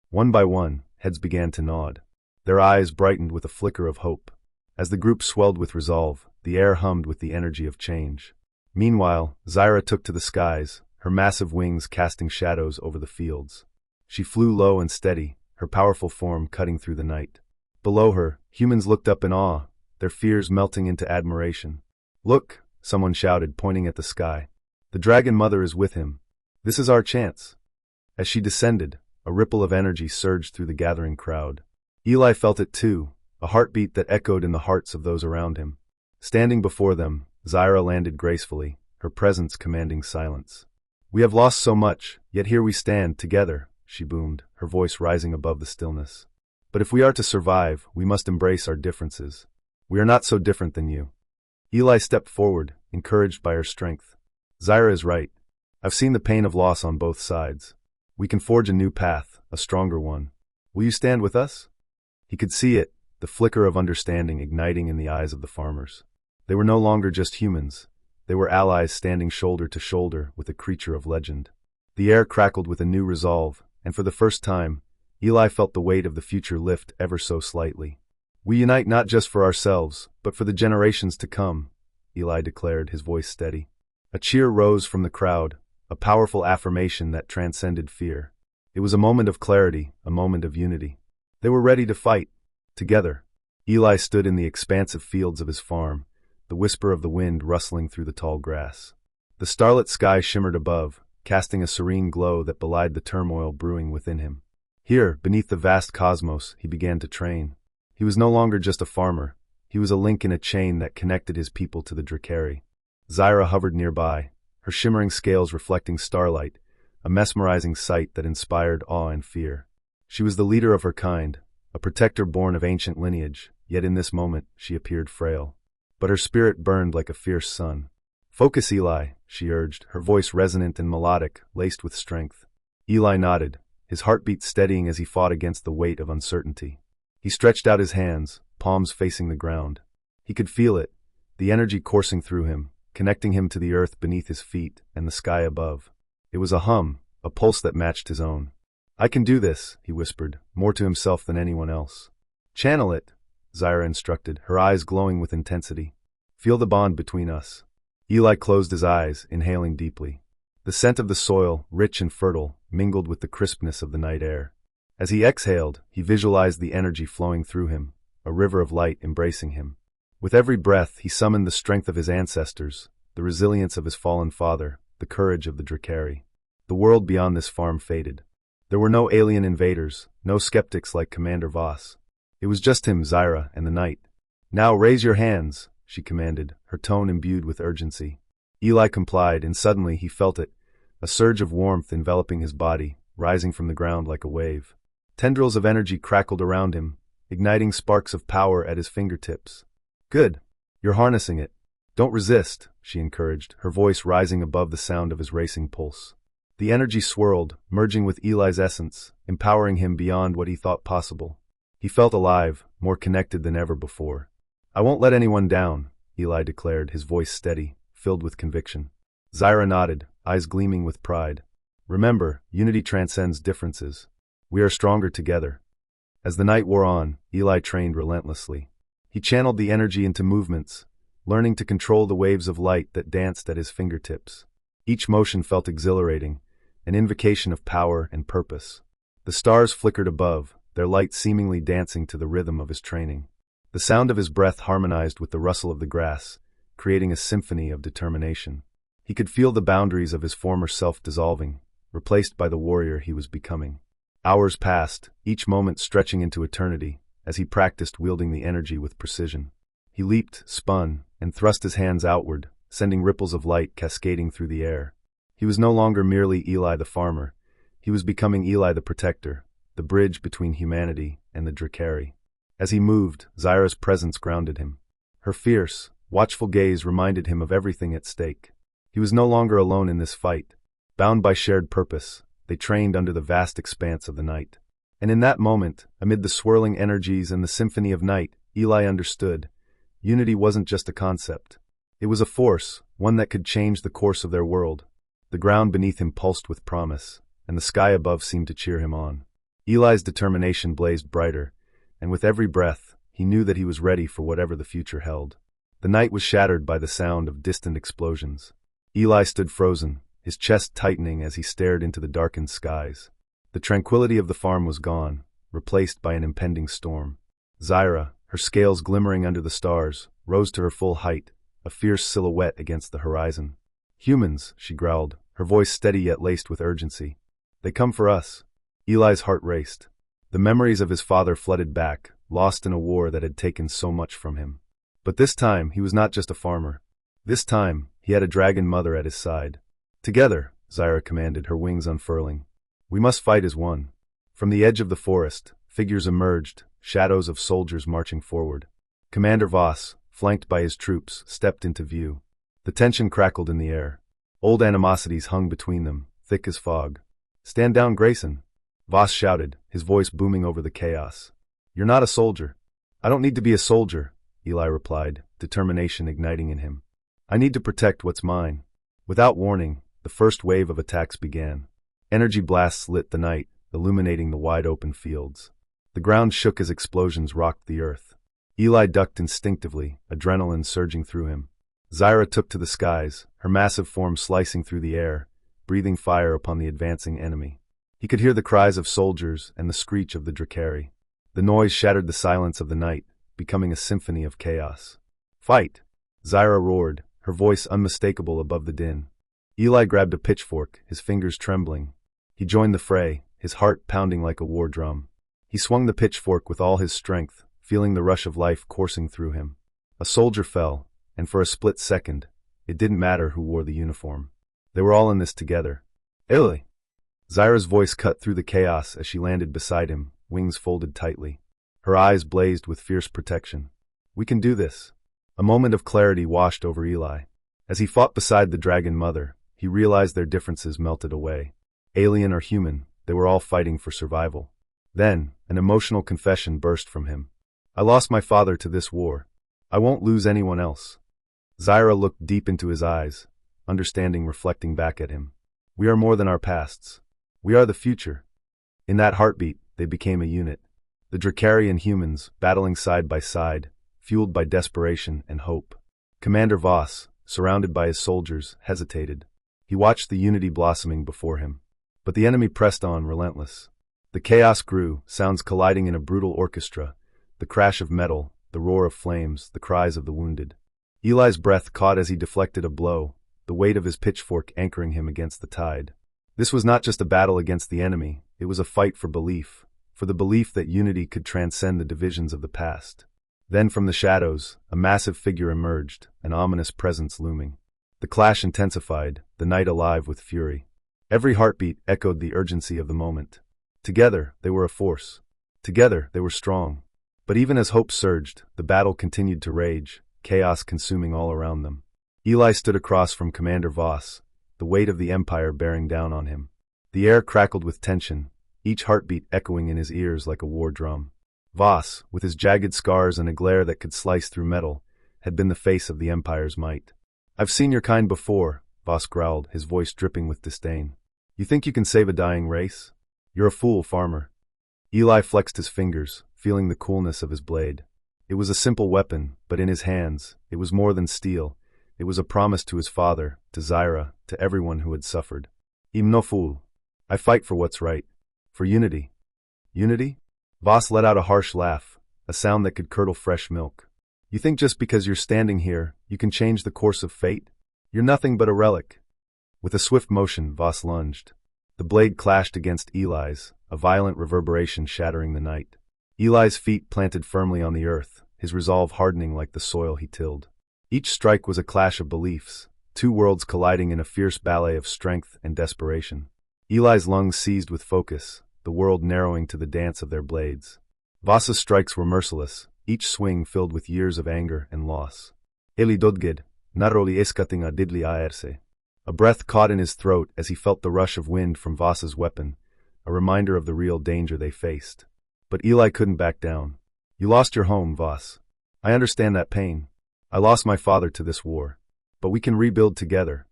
One by one, heads began to nod. Their eyes brightened with a flicker of hope. As the group swelled with resolve, the air hummed with the energy of change. Meanwhile, Zyra took to the skies, her massive wings casting shadows over the fields. She flew low and steady, her powerful form cutting through the night. Below her, humans looked up in awe, their fears melting into admiration. "Look," someone shouted, pointing at the sky. "The Dragon Mother is with him. This is our chance." As she descended, a ripple of energy surged through the gathering crowd. Eli felt it too, a heartbeat that echoed in the hearts of those around him. Standing before them, Zyra landed gracefully, her presence commanding silence. "We have lost so much, yet here we stand, together," she boomed, her voice rising above the stillness. "But if we are to survive, we must embrace our differences. We are not so different than you." Eli stepped forward, encouraged by her strength. "Zyra is right. I've seen the pain of loss on both sides. We can forge a new path, a stronger one. Will you stand with us?" He could see it, the flicker of understanding igniting in the eyes of the farmers. They were no longer just humans. They were allies standing shoulder to shoulder with a creature of legend. The air crackled with a new resolve, and for the first time, Eli felt the weight of the future lift ever so slightly. "We unite not just for ourselves, but for the generations to come," Eli declared, his voice steady. A cheer rose from the crowd, a powerful affirmation that transcended fear. It was a moment of clarity, a moment of unity. They were ready to fight, together. Eli stood in the expansive fields of his farm, the whisper of the wind rustling through the tall grass. The starlit sky shimmered above, casting a serene glow that belied the turmoil brewing within him. Here, beneath the vast cosmos, he began to train. He was no longer just a farmer. He was a link in a chain that connected his people to the Dracari. Zyra hovered nearby, her shimmering scales reflecting starlight, a mesmerizing sight that inspired awe and fear. She was the leader of her kind, a protector born of ancient lineage, yet in this moment she appeared frail. But her spirit burned like a fierce sun. "Focus, Eli," she urged, her voice resonant and melodic, laced with strength. Eli nodded, his heartbeat steadying as he fought against the weight of uncertainty. He stretched out his hands, palms facing the ground. He could feel it, the energy coursing through him, connecting him to the earth beneath his feet and the sky above. It was a hum, a pulse that matched his own. "I can do this," he whispered, more to himself than anyone else. "Channel it," Zyra instructed, her eyes glowing with intensity. "Feel the bond between us." Eli closed his eyes, inhaling deeply. The scent of the soil, rich and fertile, mingled with the crispness of the night air. As he exhaled, he visualized the energy flowing through him, a river of light embracing him. With every breath, he summoned the strength of his ancestors, the resilience of his fallen father, the courage of the Dracari. The world beyond this farm faded. There were no alien invaders, no skeptics like Commander Voss. It was just him, Zyra, and the night. "Now raise your hands," she commanded, her tone imbued with urgency. Eli complied, and suddenly he felt it, a surge of warmth enveloping his body, rising from the ground like a wave. Tendrils of energy crackled around him, igniting sparks of power at his fingertips. "Good. You're harnessing it. Don't resist," she encouraged, her voice rising above the sound of his racing pulse. The energy swirled, merging with Eli's essence, empowering him beyond what he thought possible. He felt alive, more connected than ever before. "I won't let anyone down," Eli declared, his voice steady, filled with conviction. Zyra nodded, eyes gleaming with pride. "Remember, unity transcends differences. We are stronger together." As the night wore on, Eli trained relentlessly. He channeled the energy into movements, learning to control the waves of light that danced at his fingertips. Each motion felt exhilarating, an invocation of power and purpose. The stars flickered above, their light seemingly dancing to the rhythm of his training. The sound of his breath harmonized with the rustle of the grass, creating a symphony of determination. He could feel the boundaries of his former self dissolving, replaced by the warrior he was becoming. Hours passed, each moment stretching into eternity, as he practiced wielding the energy with precision. He leaped, spun, and thrust his hands outward, sending ripples of light cascading through the air. He was no longer merely Eli the farmer. He was becoming Eli the protector, the bridge between humanity and the Dracari. As he moved, Zyra's presence grounded him. Her fierce, watchful gaze reminded him of everything at stake. He was no longer alone in this fight. Bound by shared purpose, they trained under the vast expanse of the night. And in that moment, amid the swirling energies and the symphony of night, Eli understood. Unity wasn't just a concept. It was a force, one that could change the course of their world. The ground beneath him pulsed with promise, and the sky above seemed to cheer him on. Eli's determination blazed brighter, and with every breath, he knew that he was ready for whatever the future held. The night was shattered by the sound of distant explosions. Eli stood frozen, his chest tightening as he stared into the darkened skies. The tranquility of the farm was gone, replaced by an impending storm. Zyra, her scales glimmering under the stars, rose to her full height, a fierce silhouette against the horizon. "Humans," she growled, her voice steady yet laced with urgency. "They come for us." Eli's heart raced. The memories of his father flooded back, lost in a war that had taken so much from him. But this time, he was not just a farmer. This time, he had a dragon mother at his side. "Together," Zyra commanded, her wings unfurling. "We must fight as one." From the edge of the forest, figures emerged, shadows of soldiers marching forward. Commander Voss, flanked by his troops, stepped into view. The tension crackled in the air. Old animosities hung between them, thick as fog. "Stand down, Grayson," Voss shouted, his voice booming over the chaos. "You're not a soldier." "I don't need to be a soldier," Eli replied, determination igniting in him. I need to protect what's mine. Without warning, the first wave of attacks began. Energy blasts lit the night, illuminating the wide-open fields. The ground shook as explosions rocked the earth. Eli ducked instinctively, adrenaline surging through him. Zyra took to the skies, her massive form slicing through the air, breathing fire upon the advancing enemy. He could hear the cries of soldiers and the screech of the Drakari. The noise shattered the silence of the night, becoming a symphony of chaos. "Fight!" Zyra roared, her voice unmistakable above the din. Eli grabbed a pitchfork, his fingers trembling. He joined the fray, his heart pounding like a war drum. He swung the pitchfork with all his strength, feeling the rush of life coursing through him. A soldier fell, and for a split second, it didn't matter who wore the uniform. They were all in this together. "Eli!" Zyra's voice cut through the chaos as she landed beside him, wings folded tightly. Her eyes blazed with fierce protection. "We can do this." A moment of clarity washed over Eli. As he fought beside the Dragon Mother, he realized their differences melted away. Alien or human, they were all fighting for survival. Then, an emotional confession burst from him. "I lost my father to this war. I won't lose anyone else." Zyra looked deep into his eyes, understanding reflecting back at him. "We are more than our pasts. We are the future." In that heartbeat, they became a unit. The Drakari and humans, battling side by side, fueled by desperation and hope. Commander Voss, surrounded by his soldiers, hesitated. He watched the unity blossoming before him. But the enemy pressed on, relentless. The chaos grew, sounds colliding in a brutal orchestra, the crash of metal, the roar of flames, the cries of the wounded. Eli's breath caught as he deflected a blow, the weight of his pitchfork anchoring him against the tide. This was not just a battle against the enemy, it was a fight for the belief that unity could transcend the divisions of the past. Then from the shadows, a massive figure emerged, an ominous presence looming. The clash intensified, the night alive with fury. Every heartbeat echoed the urgency of the moment. Together, they were a force. Together, they were strong. But even as hope surged, the battle continued to rage, chaos consuming all around them. Eli stood across from Commander Voss, the weight of the Empire bearing down on him. The air crackled with tension, each heartbeat echoing in his ears like a war drum. Voss, with his jagged scars and a glare that could slice through metal, had been the face of the Empire's might. "I've seen your kind before," Voss growled, his voice dripping with disdain. "You think you can save a dying race? You're a fool, farmer." Eli flexed his fingers, feeling the coolness of his blade. It was a simple weapon, but in his hands, it was more than steel. It was a promise to his father, to Zyra, to everyone who had suffered. "I'm no fool. I fight for what's right. For unity." "Unity?" Voss let out a harsh laugh, a sound that could curdle fresh milk. "You think just because you're standing here, you can change the course of fate? You're nothing but a relic." With a swift motion, Voss lunged. The blade clashed against Eli's, a violent reverberation shattering the night. Eli's feet planted firmly on the earth, his resolve hardening like the soil he tilled. Each strike was a clash of beliefs, two worlds colliding in a fierce ballet of strength and desperation. Eli's lungs seized with focus, the world narrowing to the dance of their blades. Voss's strikes were merciless, each swing filled with years of anger and loss. "Eli dodged, narroli eskating a didli aerse." A breath caught in his throat as he felt the rush of wind from Voss's weapon, a reminder of the real danger they faced. But Eli couldn't back down. "You lost your home, Voss. I understand that pain. I lost my father to this war. But we can rebuild together."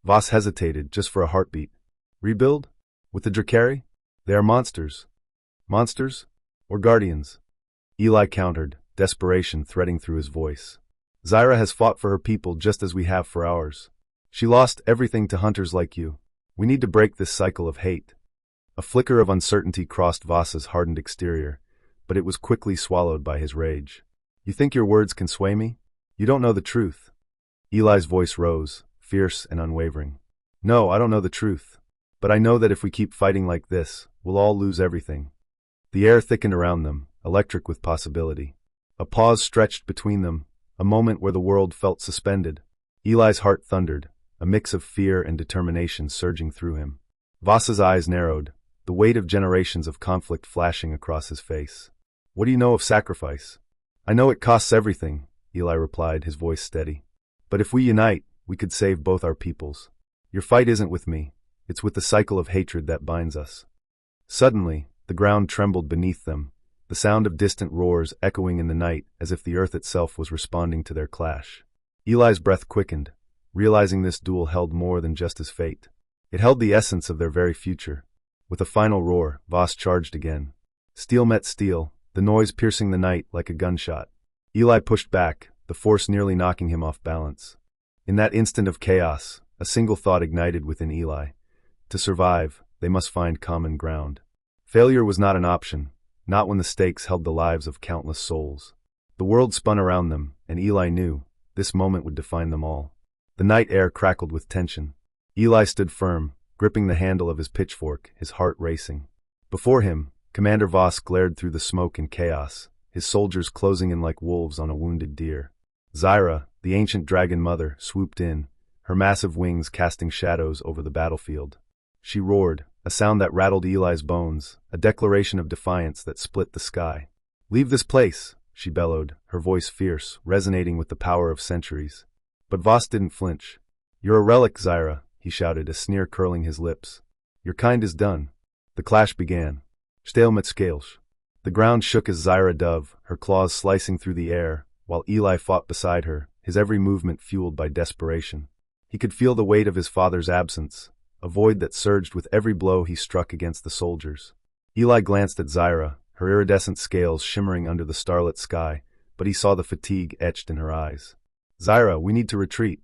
Voss hesitated, just for a heartbeat. "Rebuild? With the Drakari? They are monsters." "Monsters? Or guardians?" Eli countered, desperation threading through his voice. "Zyra has fought for her people just as we have for ours. She lost everything to hunters like you. We need to break this cycle of hate." A flicker of uncertainty crossed Voss's hardened exterior, but it was quickly swallowed by his rage. "You think your words can sway me? You don't know the truth." Eli's voice rose, fierce and unwavering. "No, I don't know the truth. But I know that if we keep fighting like this, we'll all lose everything." The air thickened around them, electric with possibility. A pause stretched between them, a moment where the world felt suspended. Eli's heart thundered, a mix of fear and determination surging through him. Voss's eyes narrowed, the weight of generations of conflict flashing across his face. "What do you know of sacrifice?" "I know it costs everything," Eli replied, his voice steady. "But if we unite, we could save both our peoples. Your fight isn't with me, it's with the cycle of hatred that binds us." Suddenly, the ground trembled beneath them, the sound of distant roars echoing in the night as if the earth itself was responding to their clash. Eli's breath quickened, realizing this duel held more than just his fate. It held the essence of their very future. With a final roar, Voss charged again. Steel met steel, the noise piercing the night like a gunshot. Eli pushed back, the force nearly knocking him off balance. In that instant of chaos, a single thought ignited within Eli. To survive, they must find common ground. Failure was not an option, not when the stakes held the lives of countless souls. The world spun around them, and Eli knew this moment would define them all. The night air crackled with tension. Eli stood firm, gripping the handle of his pitchfork, his heart racing. Before him, Commander Voss glared through the smoke and chaos, his soldiers closing in like wolves on a wounded deer. Zyra, the ancient dragon mother, swooped in, her massive wings casting shadows over the battlefield. She roared, a sound that rattled Eli's bones, a declaration of defiance that split the sky. "Leave this place," she bellowed, her voice fierce, resonating with the power of centuries. But Voss didn't flinch. "You're a relic, Zyra," he shouted, a sneer curling his lips. "Your kind is done." The clash began. Stale met scales. The ground shook as Zyra dove, her claws slicing through the air, while Eli fought beside her, his every movement fueled by desperation. He could feel the weight of his father's absence, a void that surged with every blow he struck against the soldiers. Eli glanced at Zyra, her iridescent scales shimmering under the starlit sky, but he saw the fatigue etched in her eyes. "Zyra, we need to retreat,"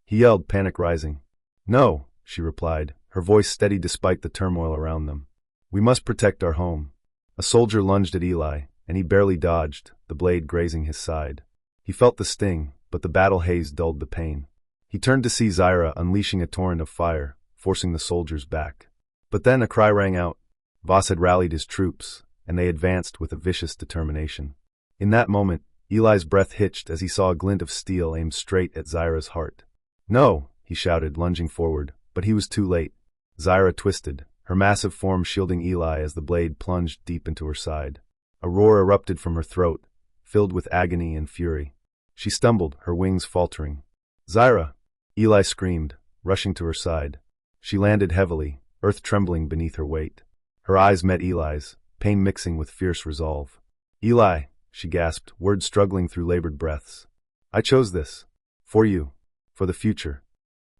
he yelled, panic rising. "No," she replied, her voice steady despite the turmoil around them. "We must protect our home." A soldier lunged at Eli, and he barely dodged, the blade grazing his side. He felt the sting, but the battle haze dulled the pain. He turned to see Zyra unleashing a torrent of fire, forcing the soldiers back. But then a cry rang out. Voss had rallied his troops, and they advanced with a vicious determination. In that moment, Eli's breath hitched as he saw a glint of steel aimed straight at Zyra's heart. "No!" he shouted, lunging forward, but he was too late. Zyra twisted, her massive form shielding Eli as the blade plunged deep into her side. A roar erupted from her throat, filled with agony and fury. She stumbled, her wings faltering. "Zyra!" Eli screamed, rushing to her side. She landed heavily, earth trembling beneath her weight. Her eyes met Eli's, pain mixing with fierce resolve. "Eli," she gasped, words struggling through labored breaths. "I chose this. For you. For the future.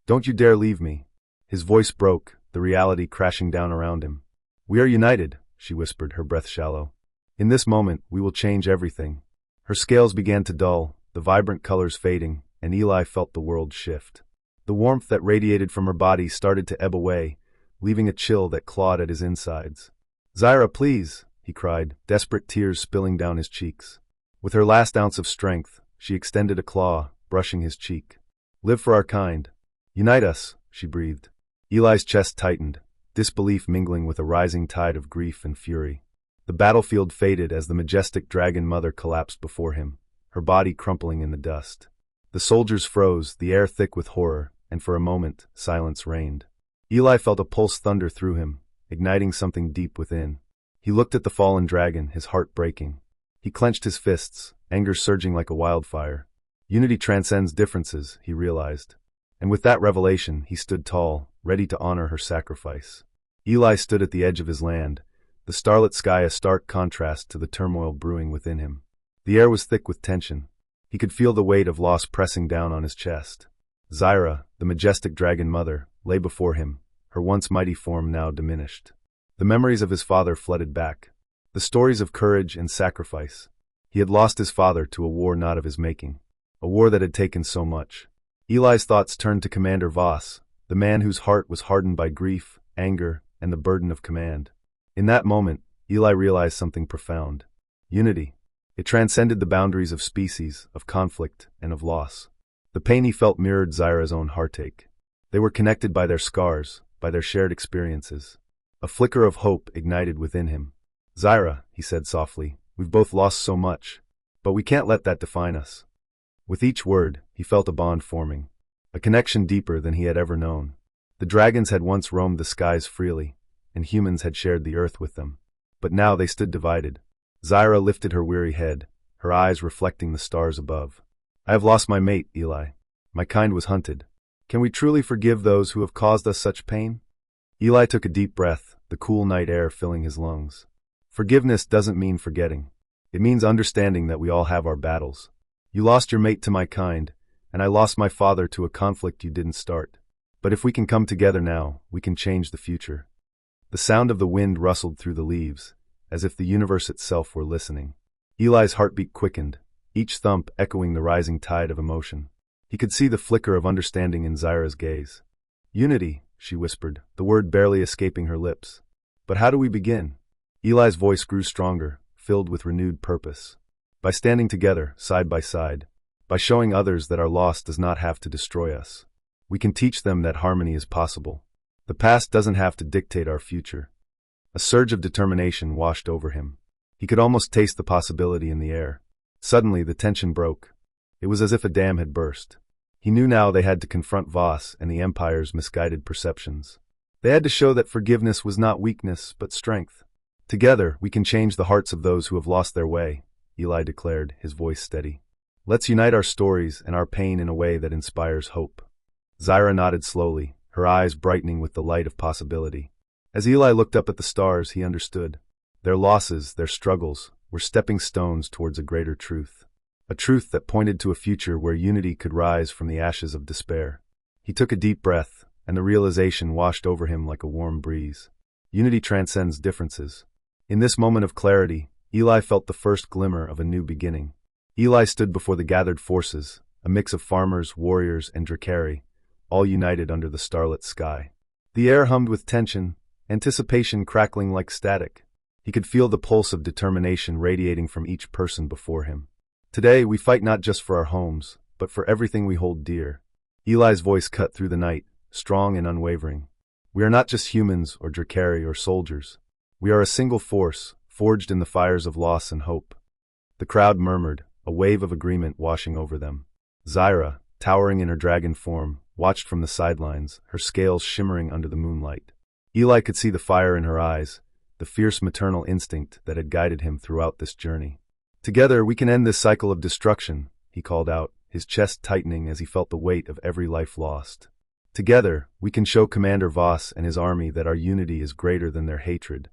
Don't you dare leave me." His voice broke, the reality crashing down around him. "We are united," she whispered, her breath shallow. "In this moment, we will change everything." Her scales began to dull, the vibrant colors fading, and Eli felt the world shift. The warmth that radiated from her body started to ebb away, leaving a chill that clawed at his insides. "Zyra, please," he cried, desperate tears spilling down his cheeks. With her last ounce of strength, she extended a claw, brushing his cheek. "Live for our kind. Unite us," she breathed. Eli's chest tightened, disbelief mingling with a rising tide of grief and fury. The battlefield faded as the majestic dragon mother collapsed before him, her body crumpling in the dust. The soldiers froze, the air thick with horror, and for a moment, silence reigned. Eli felt a pulse thunder through him, igniting something deep within. He looked at the fallen dragon, his heart breaking. He clenched his fists, anger surging like a wildfire. Unity transcends differences, he realized. And with that revelation, he stood tall, ready to honor her sacrifice. Eli stood at the edge of his land, the starlit sky a stark contrast to the turmoil brewing within him. The air was thick with tension. He could feel the weight of loss pressing down on his chest. Zyra, the majestic dragon mother, lay before him, her once mighty form now diminished. The memories of his father flooded back. The stories of courage and sacrifice. He had lost his father to a war not of his making. A war that had taken so much. Eli's thoughts turned to Commander Voss, the man whose heart was hardened by grief, anger, and the burden of command. In that moment, Eli realized something profound. Unity. It transcended the boundaries of species, of conflict, and of loss. The pain he felt mirrored Zyra's own heartache. They were connected by their scars, by their shared experiences. A flicker of hope ignited within him. "Zyra," he said softly, "we've both lost so much. But we can't let that define us." With each word, he felt a bond forming. A connection deeper than he had ever known. The dragons had once roamed the skies freely, and humans had shared the earth with them. But now they stood divided. Zyra lifted her weary head, her eyes reflecting the stars above. "I have lost my mate, Eli. My kind was hunted. Can we truly forgive those who have caused us such pain?" Eli took a deep breath, the cool night air filling his lungs. Forgiveness doesn't mean forgetting. It means understanding that we all have our battles. You lost your mate to my kind, and I lost my father to a conflict you didn't start. But if we can come together now, we can change the future." The sound of the wind rustled through the leaves, as if the universe itself were listening. Eli's heartbeat quickened, each thump echoing the rising tide of emotion. He could see the flicker of understanding in Zyra's gaze. "Unity," she whispered, the word barely escaping her lips. "But how do we begin?" Eli's voice grew stronger, filled with renewed purpose. "By standing together, side by side. By showing others that our loss does not have to destroy us. We can teach them that harmony is possible. The past doesn't have to dictate our future." A surge of determination washed over him. He could almost taste the possibility in the air. Suddenly, the tension broke. It was as if a dam had burst. He knew now they had to confront Voss and the Empire's misguided perceptions. They had to show that forgiveness was not weakness, but strength. "Together, we can change the hearts of those who have lost their way," Eli declared, his voice steady. "Let's unite our stories and our pain in a way that inspires hope." Zyra nodded slowly, her eyes brightening with the light of possibility. As Eli looked up at the stars, he understood. Their losses, their struggles, were stepping stones towards a greater truth. A truth that pointed to a future where unity could rise from the ashes of despair. He took a deep breath, and the realization washed over him like a warm breeze. Unity transcends differences. In this moment of clarity, Eli felt the first glimmer of a new beginning. Eli stood before the gathered forces, a mix of farmers, warriors, and Drakari, all united under the starlit sky. The air hummed with tension, anticipation crackling like static. He could feel the pulse of determination radiating from each person before him. "Today, we fight not just for our homes, but for everything we hold dear." Eli's voice cut through the night, strong and unwavering. "We are not just humans or Drakari or soldiers. We are a single force, forged in the fires of loss and hope." The crowd murmured, a wave of agreement washing over them. Zyra, towering in her dragon form, watched from the sidelines, her scales shimmering under the moonlight. Eli could see the fire in her eyes, the fierce maternal instinct that had guided him throughout this journey. "Together we can end this cycle of destruction," he called out, his chest tightening as he felt the weight of every life lost. "Together, we can show Commander Voss and his army that our unity is greater than their hatred."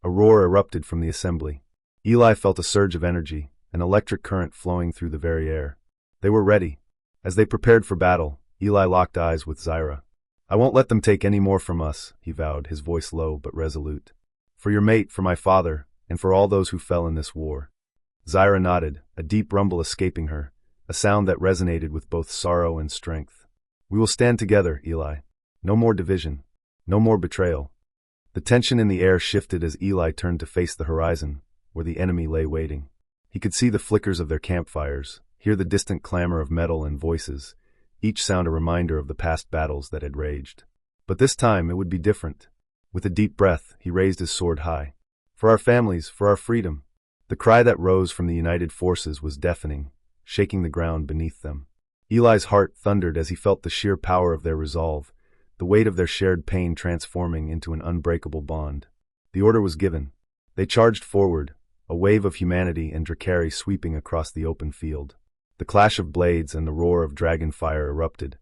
A roar erupted from the assembly. Eli felt a surge of energy, an electric current flowing through the very air. They were ready. As they prepared for battle, Eli locked eyes with Zyra. "I won't let them take any more from us," he vowed, his voice low but resolute. "For your mate, for my father, and for all those who fell in this war." Zyra nodded, a deep rumble escaping her, a sound that resonated with both sorrow and strength. "We will stand together, Eli. No more division. No more betrayal." The tension in the air shifted as Eli turned to face the horizon, where the enemy lay waiting. He could see the flickers of their campfires, hear the distant clamor of metal and voices, each sound a reminder of the past battles that had raged. But this time it would be different. With a deep breath, he raised his sword high. "For our families, for our freedom." The cry that rose from the united forces was deafening, shaking the ground beneath them. Eli's heart thundered as he felt the sheer power of their resolve, the weight of their shared pain transforming into an unbreakable bond. The order was given. They charged forward, a wave of humanity and Drakari sweeping across the open field. The clash of blades and the roar of dragon fire erupted,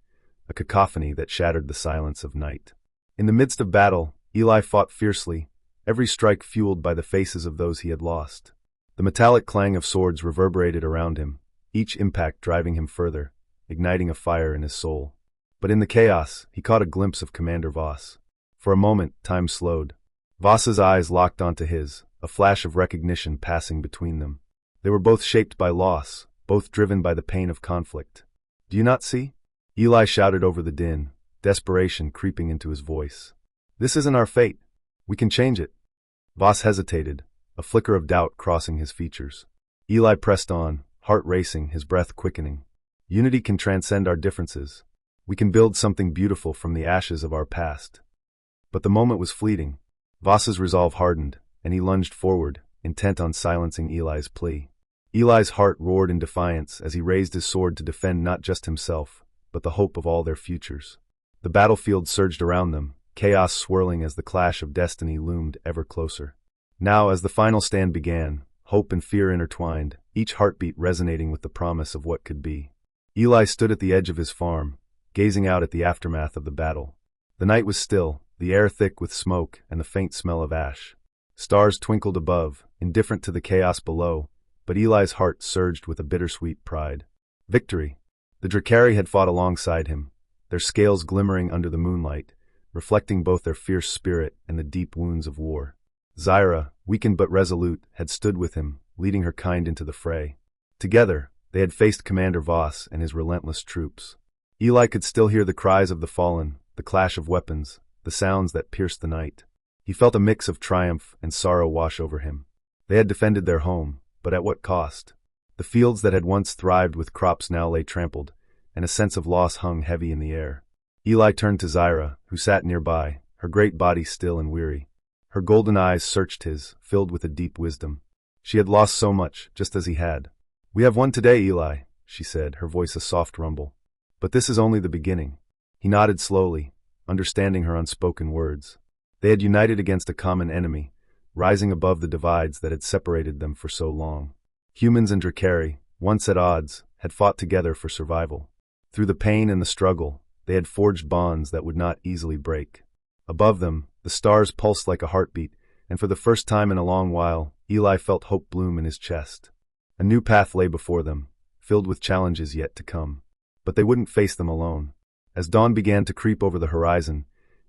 a cacophony that shattered the silence of night. In the midst of battle, Eli fought fiercely, every strike fueled by the faces of those he had lost. The metallic clang of swords reverberated around him, each impact driving him further, igniting a fire in his soul. But in the chaos, he caught a glimpse of Commander Voss. For a moment, time slowed. Voss's eyes locked onto his, a flash of recognition passing between them. They were both shaped by loss, both driven by the pain of conflict. "Do you not see?" Eli shouted over the din, desperation creeping into his voice. "This isn't our fate. We can change it." Voss hesitated, a flicker of doubt crossing his features. Eli pressed on, heart racing, his breath quickening. "Unity can transcend our differences. We can build something beautiful from the ashes of our past." But the moment was fleeting. Voss's resolve hardened, and he lunged forward, intent on silencing Eli's plea. Eli's heart roared in defiance as he raised his sword to defend not just himself, but the hope of all their futures. The battlefield surged around them, chaos swirling as the clash of destiny loomed ever closer. Now, as the final stand began, hope and fear intertwined, each heartbeat resonating with the promise of what could be. Eli stood at the edge of his farm, gazing out at the aftermath of the battle. The night was still, the air thick with smoke and the faint smell of ash. Stars twinkled above, indifferent to the chaos below, but Eli's heart surged with a bittersweet pride. Victory! The Drakari had fought alongside him, their scales glimmering under the moonlight, reflecting both their fierce spirit and the deep wounds of war. Zyra, weakened but resolute, had stood with him, leading her kind into the fray. Together, they had faced Commander Voss and his relentless troops. Eli could still hear the cries of the fallen, the clash of weapons, the sounds that pierced the night. He felt a mix of triumph and sorrow wash over him. They had defended their home, but at what cost? The fields that had once thrived with crops now lay trampled, and a sense of loss hung heavy in the air. Eli turned to Zyra, who sat nearby, her great body still and weary. Her golden eyes searched his, filled with a deep wisdom. She had lost so much, just as he had. "We have won today, Eli," she said, her voice a soft rumble. "But this is only the beginning." He nodded slowly, understanding her unspoken words. They had united against a common enemy, rising above the divides that had separated them for so long. Humans and Drakari, once at odds, had fought together for survival. Through the pain and the struggle, they had forged bonds that would not easily break. Above them, the stars pulsed like a heartbeat, and for the first time in a long while, Eli felt hope bloom in his chest. A new path lay before them, filled with challenges yet to come. But they wouldn't face them alone. As dawn began to creep over the horizon,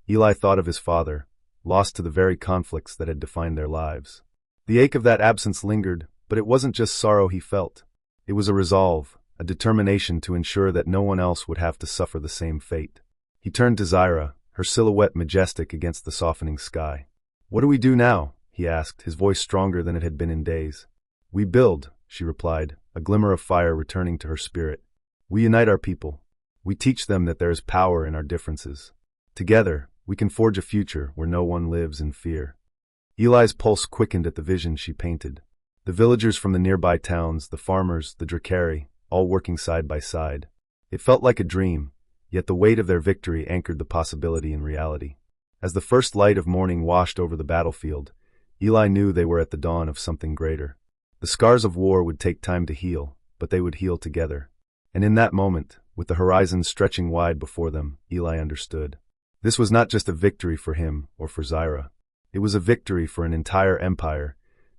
Eli thought of his father, lost to the very conflicts that had defined their lives. The ache of that absence lingered, but it wasn't just sorrow he felt. It was a resolve, a determination to ensure that no one else would have to suffer the same fate. He turned to Zyra, her silhouette majestic against the softening sky. "What do we do now?" he asked, his voice stronger than it had been in days. "We build," she replied, a glimmer of fire returning to her spirit. "We unite our people. We teach them that there is power in our differences. Together, we can forge a future where no one lives in fear." Eli's pulse quickened at the vision she painted. The villagers from the nearby towns, the farmers, the Drakari, all working side by side. It felt like a dream, yet the weight of their victory anchored the possibility in reality. As the first light of morning washed over the battlefield, Eli knew they were at the dawn of something greater. The scars of war would take time to heal, but they would heal together. And in that moment, with the horizon stretching wide before them, Eli understood. This was not just a victory for him or for Zyra. It was a victory for an entire empire,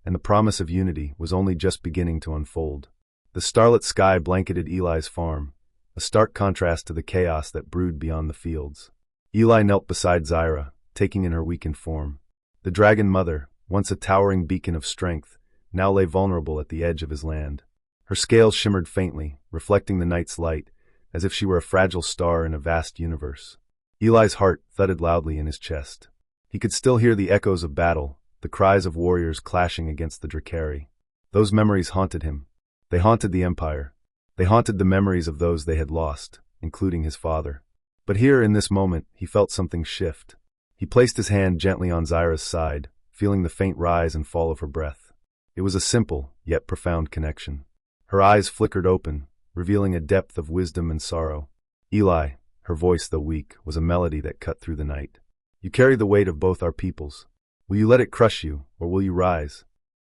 and the promise of unity was only just beginning to unfold. The starlit sky blanketed Eli's farm, a stark contrast to the chaos that brewed beyond the fields. Eli knelt beside Zyra, taking in her weakened form. The dragon mother, once a towering beacon of strength, now lay vulnerable at the edge of his land. Her scales shimmered faintly, reflecting the night's light, as if she were a fragile star in a vast universe. Eli's heart thudded loudly in his chest. He could still hear the echoes of battle, the cries of warriors clashing against the Drakari. Those memories haunted him. They haunted the Empire. They haunted the memories of those they had lost, including his father. But here, in this moment, he felt something shift. He placed his hand gently on Zyra's side, feeling the faint rise and fall of her breath. It was a simple, yet profound connection. Her eyes flickered open, revealing a depth of wisdom and sorrow. "Eli," her voice though weak, was a melody that cut through the night. "You carry the weight of both our peoples. Will you let it crush you, or will you rise?"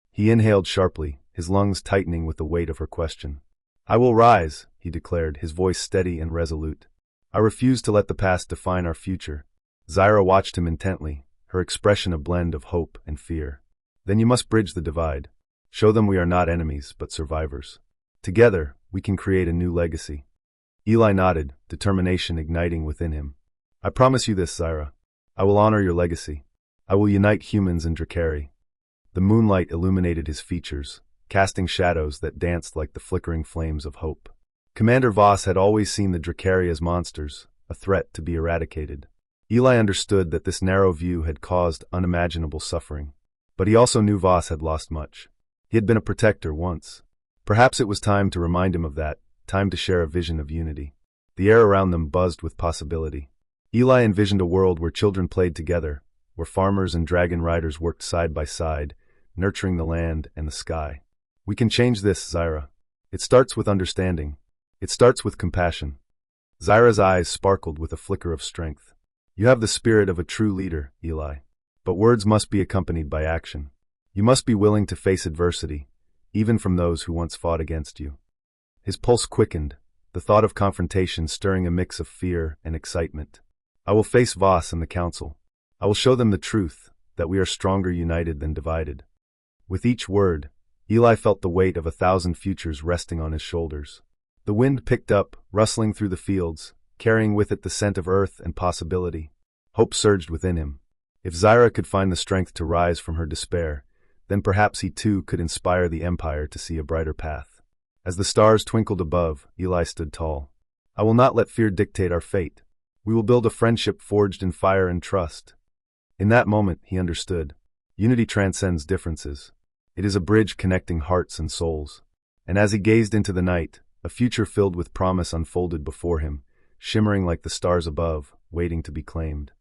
He inhaled sharply, his lungs tightening with the weight of her question. "I will rise," he declared, his voice steady and resolute. "I refuse to let the past define our future." Zyra watched him intently, her expression a blend of hope and fear. "Then you must bridge the divide. Show them we are not enemies, but survivors. Together, we can create a new legacy." Eli nodded, determination igniting within him. "I promise you this, Zyra. I will honor your legacy. I will unite humans and Drakari." The moonlight illuminated his features, casting shadows that danced like the flickering flames of hope. Commander Voss had always seen the Drakari as monsters, a threat to be eradicated. Eli understood that this narrow view had caused unimaginable suffering. But he also knew Voss had lost much. He had been a protector once. Perhaps it was time to remind him of that, time to share a vision of unity. The air around them buzzed with possibility. Eli envisioned a world where children played together, where farmers and dragon riders worked side by side, nurturing the land and the sky. "We can change this, Zyra. It starts with understanding. It starts with compassion." Zyra's eyes sparkled with a flicker of strength. "You have the spirit of a true leader, Eli. But words must be accompanied by action. You must be willing to face adversity, even from those who once fought against you." His pulse quickened, the thought of confrontation stirring a mix of fear and excitement. "I will face Voss and the council. I will show them the truth, that we are stronger united than divided." With each word, Eli felt the weight of 1,000 futures resting on his shoulders. The wind picked up, rustling through the fields, carrying with it the scent of earth and possibility. Hope surged within him. If Zyra could find the strength to rise from her despair, then perhaps he too could inspire the Empire to see a brighter path. As the stars twinkled above, Eli stood tall. I will not let fear dictate our fate. We will build a friendship forged in fire and trust. In that moment, he understood. Unity transcends differences. It is a bridge connecting hearts and souls. And as he gazed into the night, a future filled with promise unfolded before him, shimmering like the stars above, waiting to be claimed.